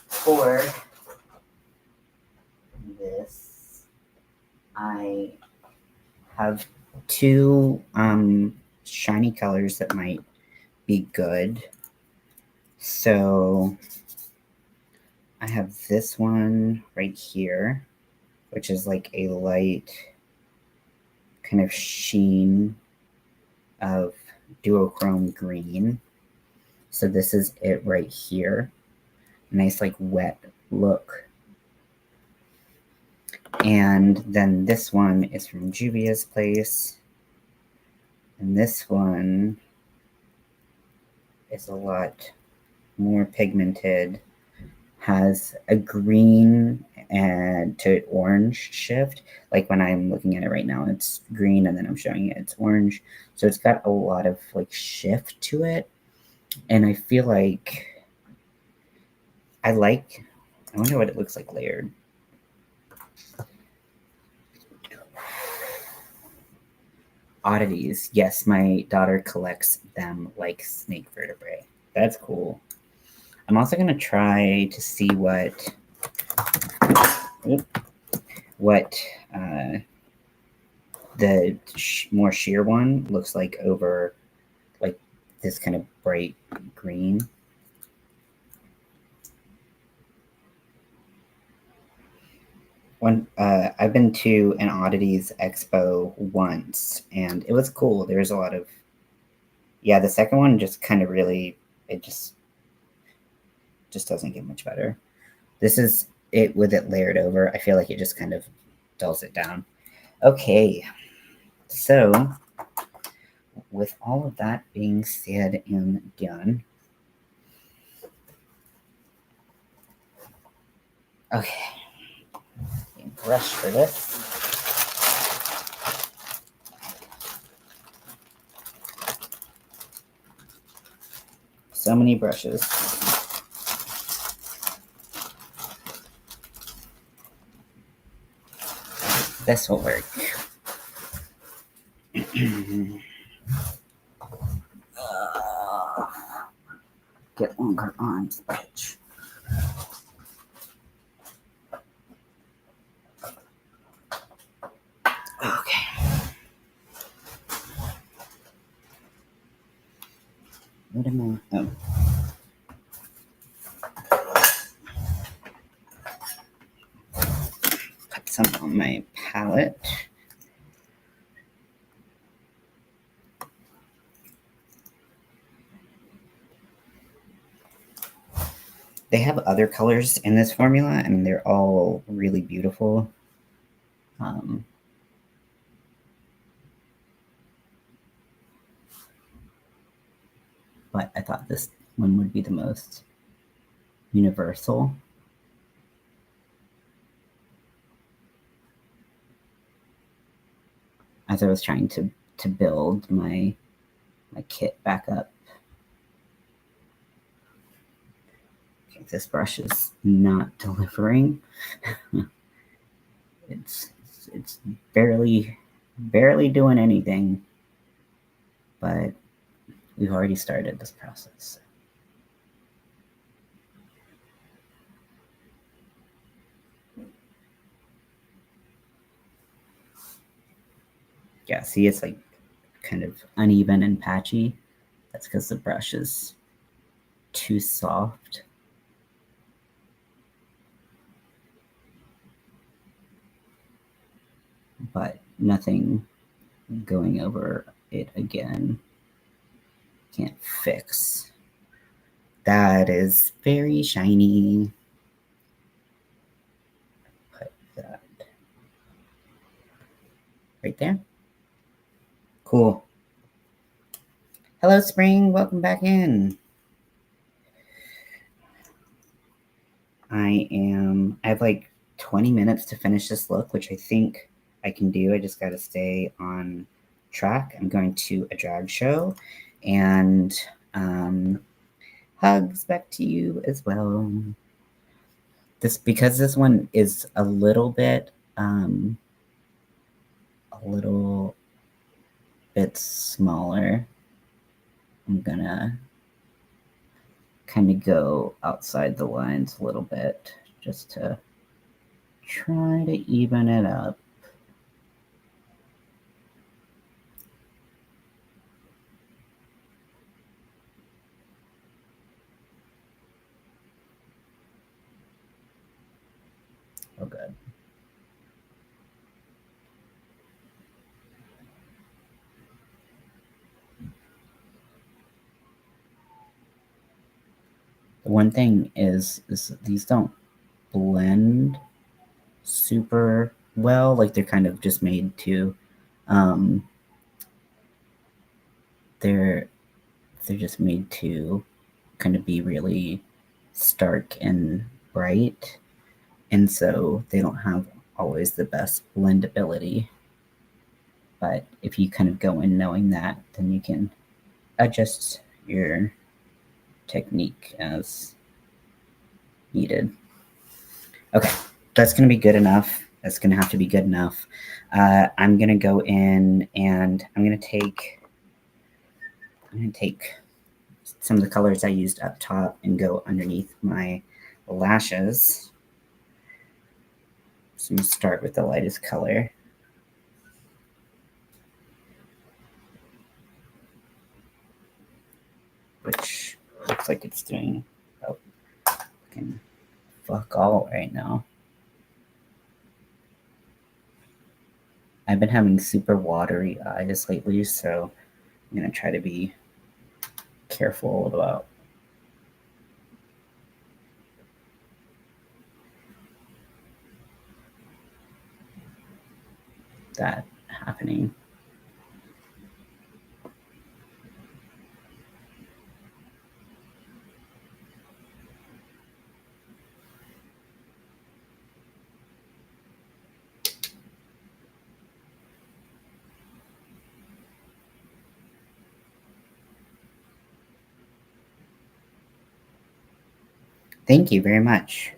for this, I have two shiny colors that might be good. So I have this one right here, which is like a light kind of sheen of duochrome green. So this is it right here. Nice like wet look. And then this one is from Juvia's Place. And this one is a lot more pigmented, has a green and to orange shift. Like when I'm looking at it right now, it's green and then I'm showing it, it's orange. So it's got a lot of like shift to it. And I feel like I wonder what it looks like layered. Oddities. Yes, my daughter collects them like snake vertebrae. That's cool. I'm also going to try to see what the more sheer one looks like over like this kind of bright green. I've been to an Oddities Expo once, and it was cool. There's a lot of, yeah, the second one just kind of really, it just doesn't get much better. This is it with it layered over. I feel like it just kind of dulls it down. Okay, so with all of that being said and done, okay, brush for this. So many brushes. This will work. Get longer arms, bitch. Okay. What am I? Oh. Put some on my palette. They have other colors in this formula, and they're all really beautiful. But I thought this one would be the most universal. As I was trying to build my kit back up. Okay, this brush is not delivering. it's barely doing anything, but we've already started this process. Yeah, see, it's like kind of uneven and patchy. That's because the brush is too soft. But nothing going over it again. Can't fix. That is very shiny. Put that right there. Cool. Hello, Spring. Welcome back in. I have like 20 minutes to finish this look, which I think I can do. I just got to stay on track. I'm going to a drag show, and hugs back to you as well. Because this one is a little bit smaller, I'm gonna kind of go outside the lines a little bit just to try to even it up. Oh, good. The one thing is these don't blend super well. Like they're kind of just made to, they're just made to kind of be really stark and bright, and so they don't have always the best blendability. But if you kind of go in knowing that, then you can adjust your technique as needed. Okay, that's going to be good enough. That's going to have to be good enough. I'm going to go in and I'm going to take some of the colors I used up top and go underneath my lashes. So I'm going to start with the lightest color. Which looks like it's doing fucking fuck all right now. I've been having super watery eyes lately, so I'm going to try to be careful about that happening. Thank you very much.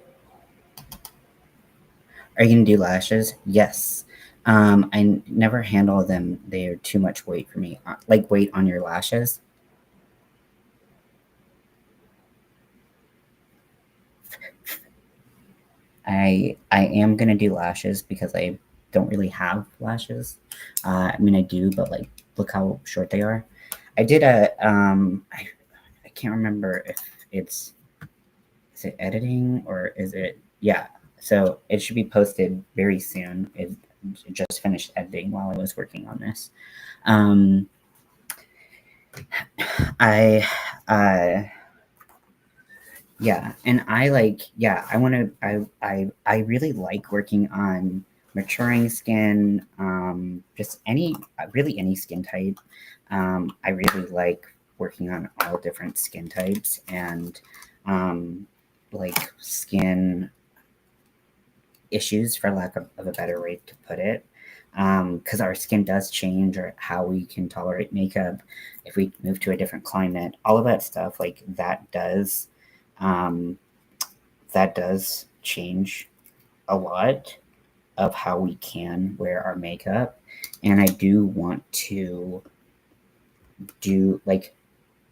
Are you going to do lashes? Yes. I never handle them. They are too much weight for me. Like weight on your lashes. I am going to do lashes because I don't really have lashes. I mean, I do, but like, look how short they are. I did I can't remember if is it editing or is it, yeah. So it should be posted very soon. It just finished editing while I was working on this. Yeah, and I like, yeah, I want to, I really like working on maturing skin, just really any skin type. I really like working on all different skin types and like skin issues, for lack of a better way to put it. Because our skin does change, or how we can tolerate makeup if we move to a different climate, all of that stuff, like um, that does change a lot of how we can wear our makeup. And I do want to do, like,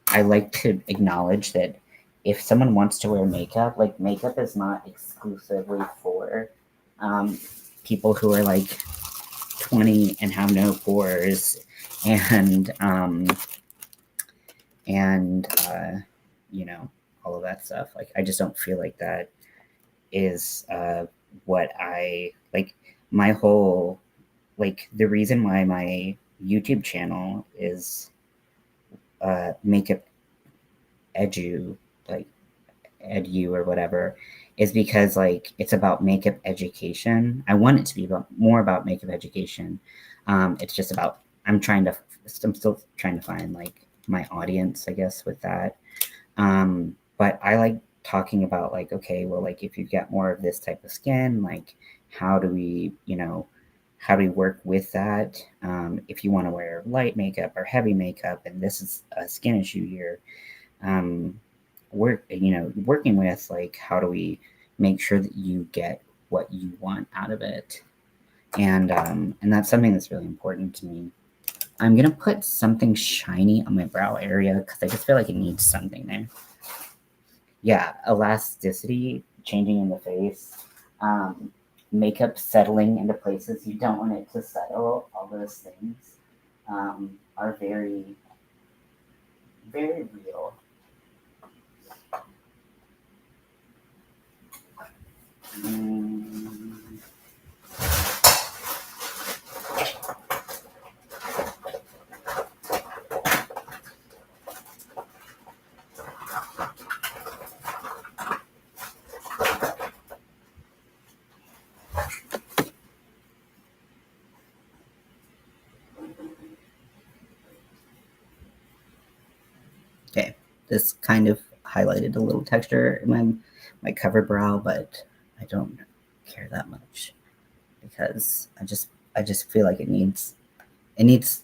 I like to acknowledge that if someone wants to wear makeup, like, makeup is not exclusively for people who are like 20 and have no pores and you know, all of that stuff. Like, I just don't feel like that is what I like. My whole, like, the reason why my YouTube channel is Makeup Edu, like Edu or whatever, is because like it's about makeup education. I want it to be about more about makeup education. It's just about I'm still trying to find like my audience, I guess, with that. But I like talking about like, okay, well, like if you get more of this type of skin, like how do we, how do we work with that? If you want to wear light makeup or heavy makeup, and this is a skin issue here, um, working with like how do we make sure that you get what you want out of it, and that's something that's really important to me. I'm gonna put something shiny on my brow area because I just feel like it needs something there. Yeah, elasticity changing in the face, um, makeup settling into places you don't want it to settle. All those things are very, very real. Mm, okay, this kind of highlighted a little texture in my cover brow, but I don't care that much because I just feel like it needs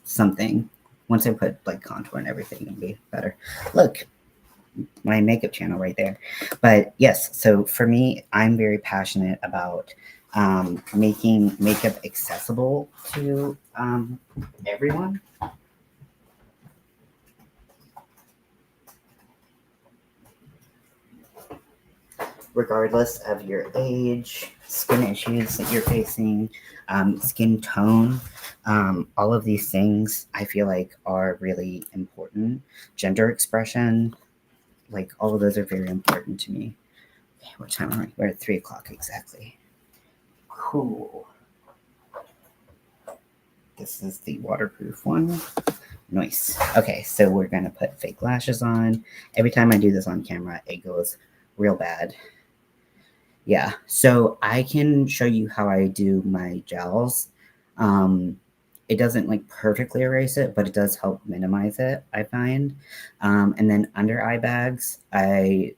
something. Once I put like contour and everything, it'll be better. Look, my makeup channel right there. But yes, so for me, I'm very passionate about making makeup accessible to everyone. Regardless of your age, skin issues that you're facing, skin tone, all of these things I feel like are really important. Gender expression, like all of those are very important to me. Okay, what time are we? We're at 3 o'clock exactly. Cool. This is the waterproof one. Nice. Okay, so we're gonna put fake lashes on. Every time I do this on camera, it goes real bad. Yeah, so I can show you how I do my gels. Um, it doesn't like perfectly erase it, but it does help minimize it, I find. And then under eye bags, I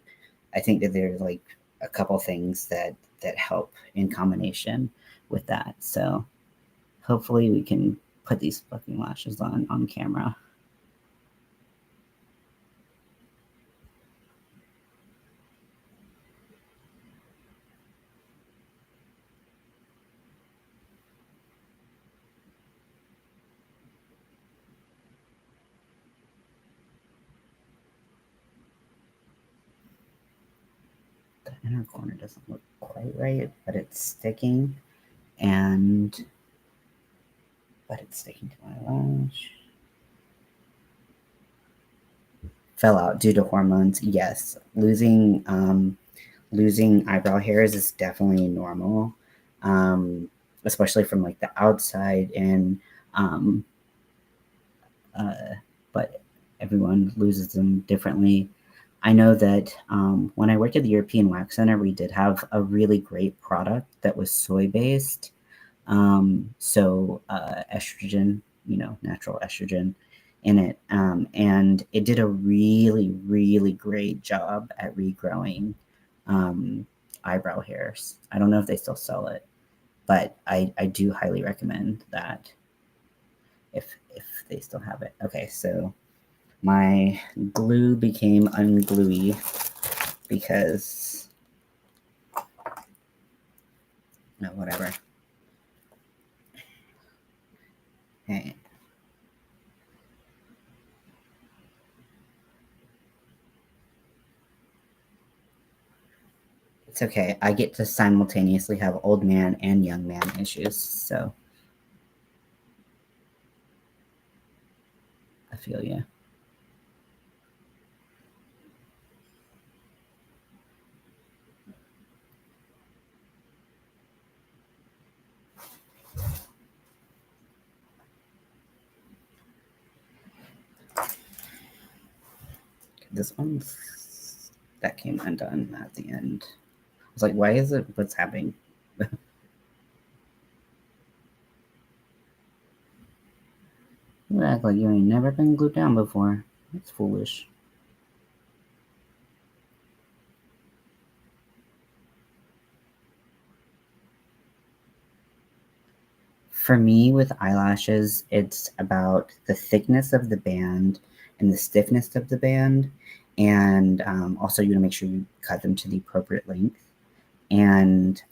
think that there's like a couple things that help in combination with that. So hopefully we can put these fucking lashes on camera. The inner corner doesn't look quite right, but it's sticking, and but it's sticking to my lash. Fell out due to hormones. Yes, losing eyebrow hairs is definitely normal, um, especially from like the outside. And um, uh, but everyone loses them differently. I know that when I worked at the European Wax Center, we did have a really great product that was soy based. Estrogen, natural estrogen in it. And it did a really, really great job at regrowing um, eyebrow hairs. I don't know if they still sell it, but I do highly recommend that if they still have it. Okay, so my glue became ungluey because no, whatever. Hey, it's okay. I get to simultaneously have old man and young man issues, so I feel you. this one's that came undone at the end. I was like, why is it? What's happening? You act like you ain't never been glued down before. That's foolish. For me, with eyelashes, it's about the thickness of the band and the stiffness of the band. And also, you want to make sure you cut them to the appropriate length. And,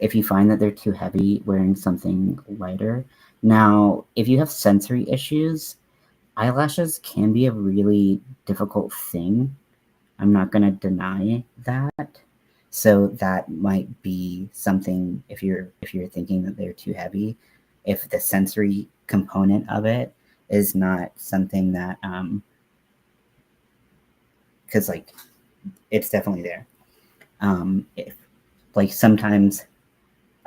if you find that they're too heavy, wearing something lighter. Now, if you have sensory issues, eyelashes can be a really difficult thing. I'm not going to deny that. So that might be something if you're thinking that they're too heavy, if the sensory component of it is not something that because like it's definitely there. If like sometimes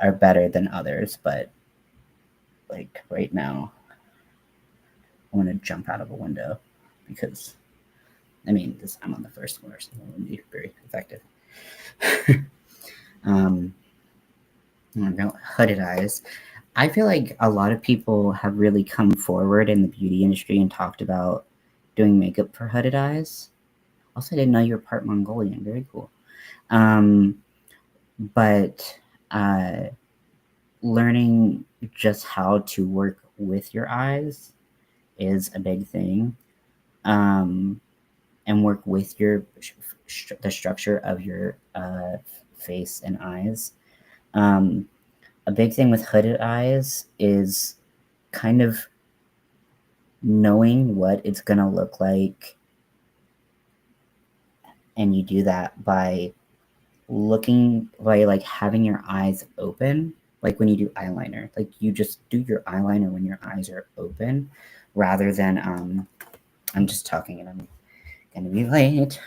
are better than others, but like right now I want to jump out of a window because I'm on the first floor, so it wouldn't be very effective. Hooded eyes. I feel like a lot of people have really come forward in the beauty industry and talked about doing makeup for hooded eyes. Also, I didn't know you were part Mongolian. Very cool. But learning just how to work with your eyes is a big thing. And work with the structure of your face and eyes. A big thing with hooded eyes is kind of knowing what it's going to look like. And you do that by having your eyes open, like when you do eyeliner. Like you just do your eyeliner when your eyes are open rather than, I'm just talking and I'm going to be late.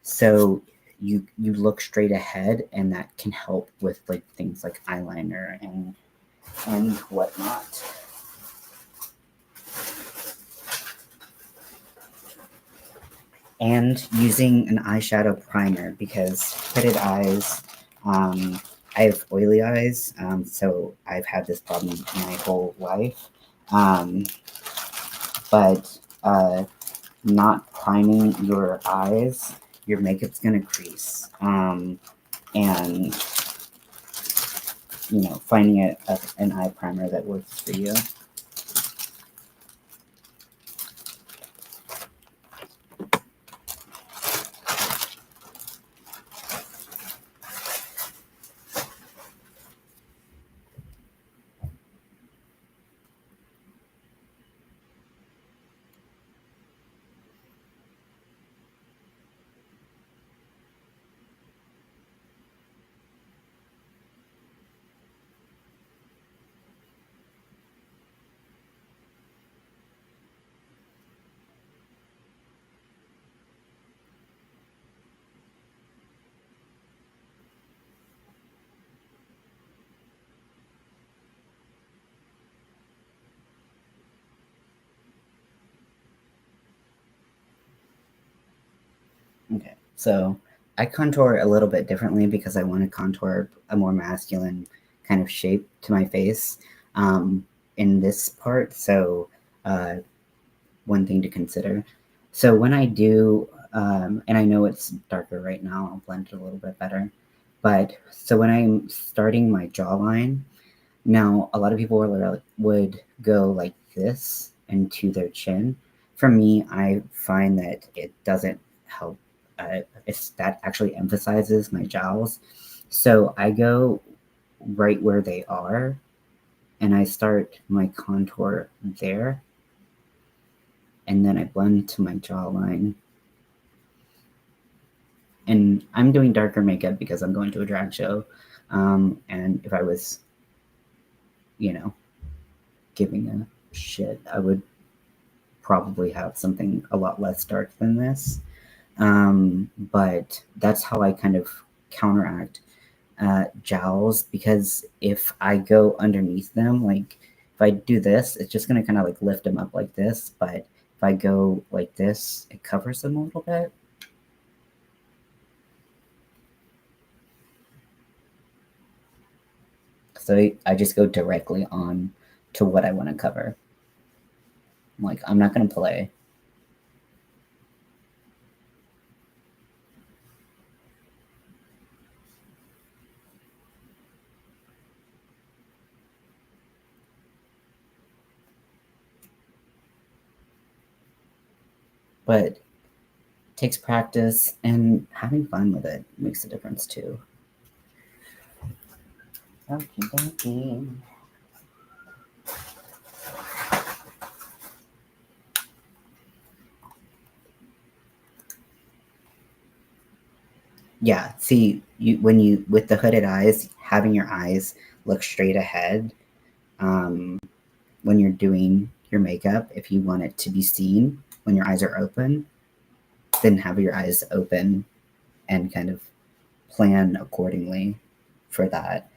So you look straight ahead, and that can help with like things like eyeliner and whatnot. And using an eyeshadow primer, because hooded eyes, I have oily eyes, so I've had this problem my whole life. But not priming your eyes, your makeup's gonna crease. And finding an eye primer that works for you. Okay, so I contour a little bit differently because I want to contour a more masculine kind of shape to my face in this part. So one thing to consider. So when I do, and I know it's darker right now, I'll blend it a little bit better. But so when I'm starting my jawline, now a lot of people would go like this into their chin. For me, I find that it doesn't help. That actually emphasizes my jowls. So I go right where they are, and I start my contour there, and then I blend to my jawline. And I'm doing darker makeup because I'm going to a drag show. And if I was, giving a shit, I would probably have something a lot less dark than this. But that's how I kind of counteract jowls, because if I go underneath them, like If I do this, it's just going to kind of like lift them up like this. But if I go like this, it covers them a little bit. So I just go directly on to what I want to cover. Like, I'm not going to play. But it takes practice, and having fun with it makes a difference too. Okay. Yeah, see, when you with the hooded eyes, having your eyes look straight ahead, when you're doing your makeup, if you want it to be seen when your eyes are open, then have your eyes open and kind of plan accordingly for that.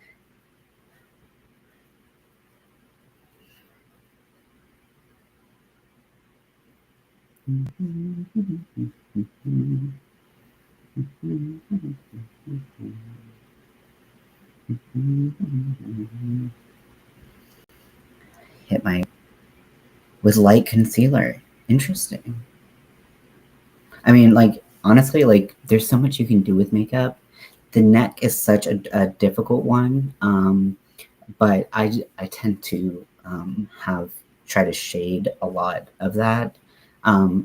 Hit my with light concealer. Interesting. I mean, like, honestly, like, there's so much you can do with makeup. The neck is such a difficult one, but I tend to try to shade a lot of that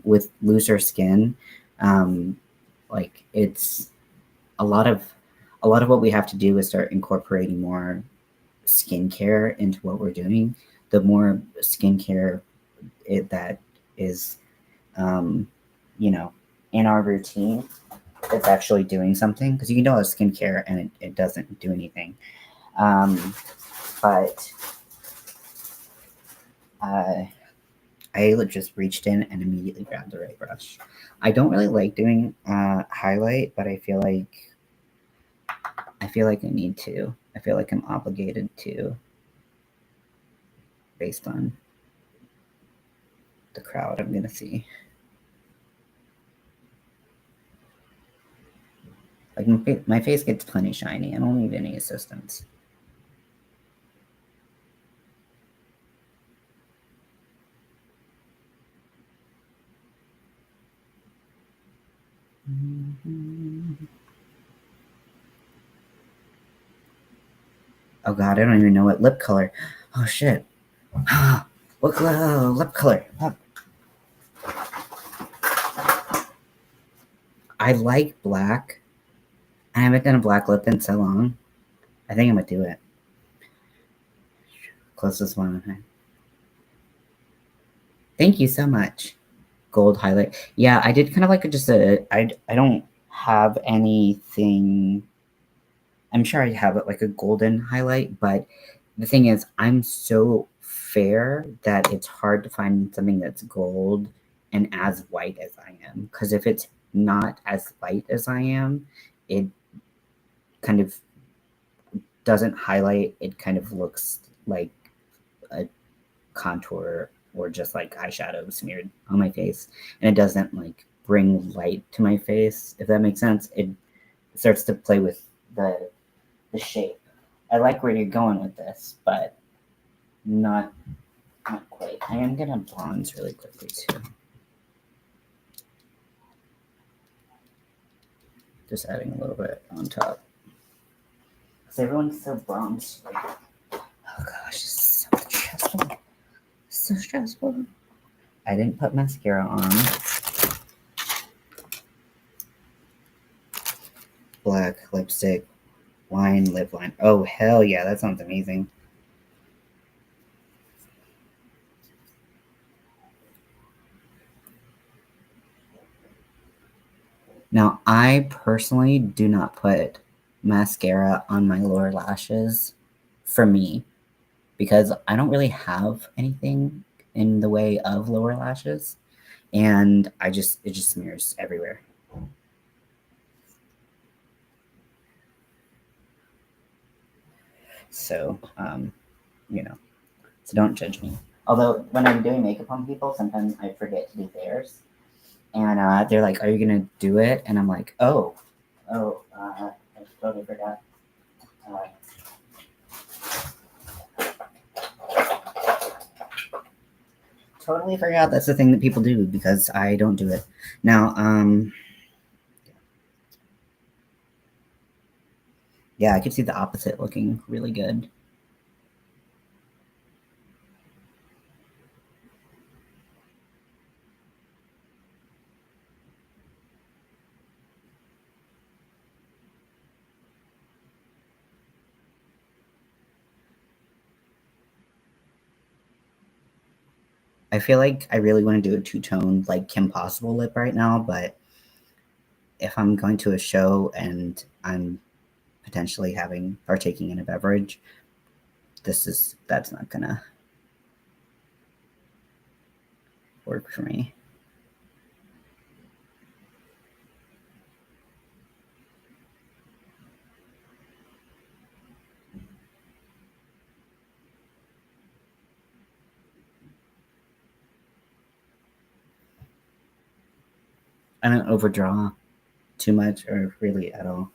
with looser skin. Like, it's a lot of what we have to do is start incorporating more skincare into what we're doing. The more skincare that is, um, you know, in our routine, it's actually doing something, because you can do all the skincare and it doesn't do anything. But I just reached in and immediately grabbed the right brush. I don't really like doing highlight, but I feel like I need to. I feel like I'm obligated to, based on the crowd I'm gonna see. Like, my face gets plenty shiny. I don't need any assistance. Oh god, I don't even know what lip color. Oh shit. What lip color? I like black. I haven't done a black lip in so long. I think I'm gonna do it. Closest one. Thank you so much. Gold highlight. Yeah, I did kind of like just I don't have anything. I'm sure I have like a golden highlight, but the thing is, I'm so fair that it's hard to find something that's gold and as white as I am. Because if it's not as light as I am, it kind of doesn't highlight. It kind of looks like a contour or just like eyeshadow smeared on my face, and it doesn't like bring light to my face, if that makes sense. It starts to play with the shape. I like where you're going with this, but not quite. I am gonna bronze really quickly too. Just adding a little bit on top. Because everyone's so bronzed. Oh gosh, it's so stressful. So stressful. I didn't put mascara on. Black lipstick, wine lip line. Oh hell yeah, that sounds amazing. Now, I personally do not put mascara on my lower lashes for me, because I don't really have anything in the way of lower lashes, and it just smears everywhere. So, you know, So don't judge me. Although when I'm doing makeup on people, sometimes I forget to do theirs. And they're like, "Are you gonna do it?" And I'm like, I totally forgot. Uh, totally forgot that's the thing that people do because I don't do it. Now, yeah, I could see the opposite looking really good. I feel like I really want to do a two-tone like Kim Possible lip right now, but if I'm going to a show and I'm potentially partaking in a beverage, that's not gonna work for me. I don't overdraw too much or really at all.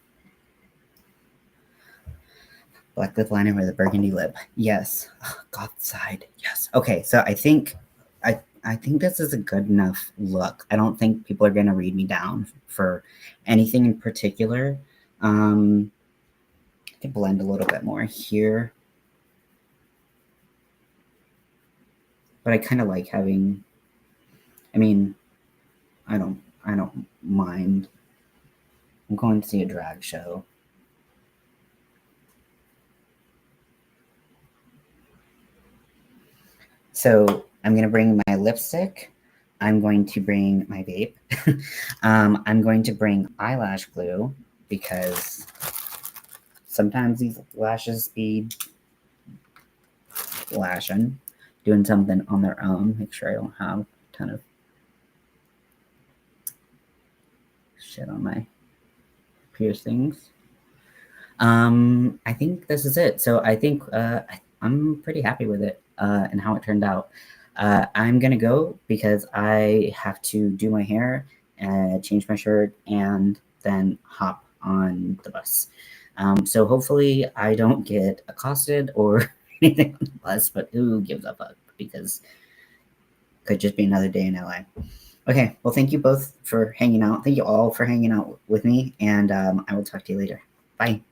Black lip liner with a burgundy lip. Yes. Oh, goth side. Yes. Okay, so I think this is a good enough look. I don't think people are gonna read me down for anything in particular. I can blend a little bit more here. But I kind of like having I mean, I don't mind. I'm going to see a drag show. So I'm going to bring my lipstick. I'm going to bring my vape. I'm going to bring eyelash glue because sometimes these lashes be lashing, doing something on their own. Make sure I don't have a ton of shit on my piercings. I think this is it. So I think I'm pretty happy with it and how it turned out. I'm gonna go because I have to do my hair, change my shirt, and then hop on the bus. So hopefully I don't get accosted or anything on the bus, but who gives a fuck? Because it could just be another day in LA. Okay, well, thank you both for hanging out. Thank you all for hanging out with me, and I will talk to you later. Bye.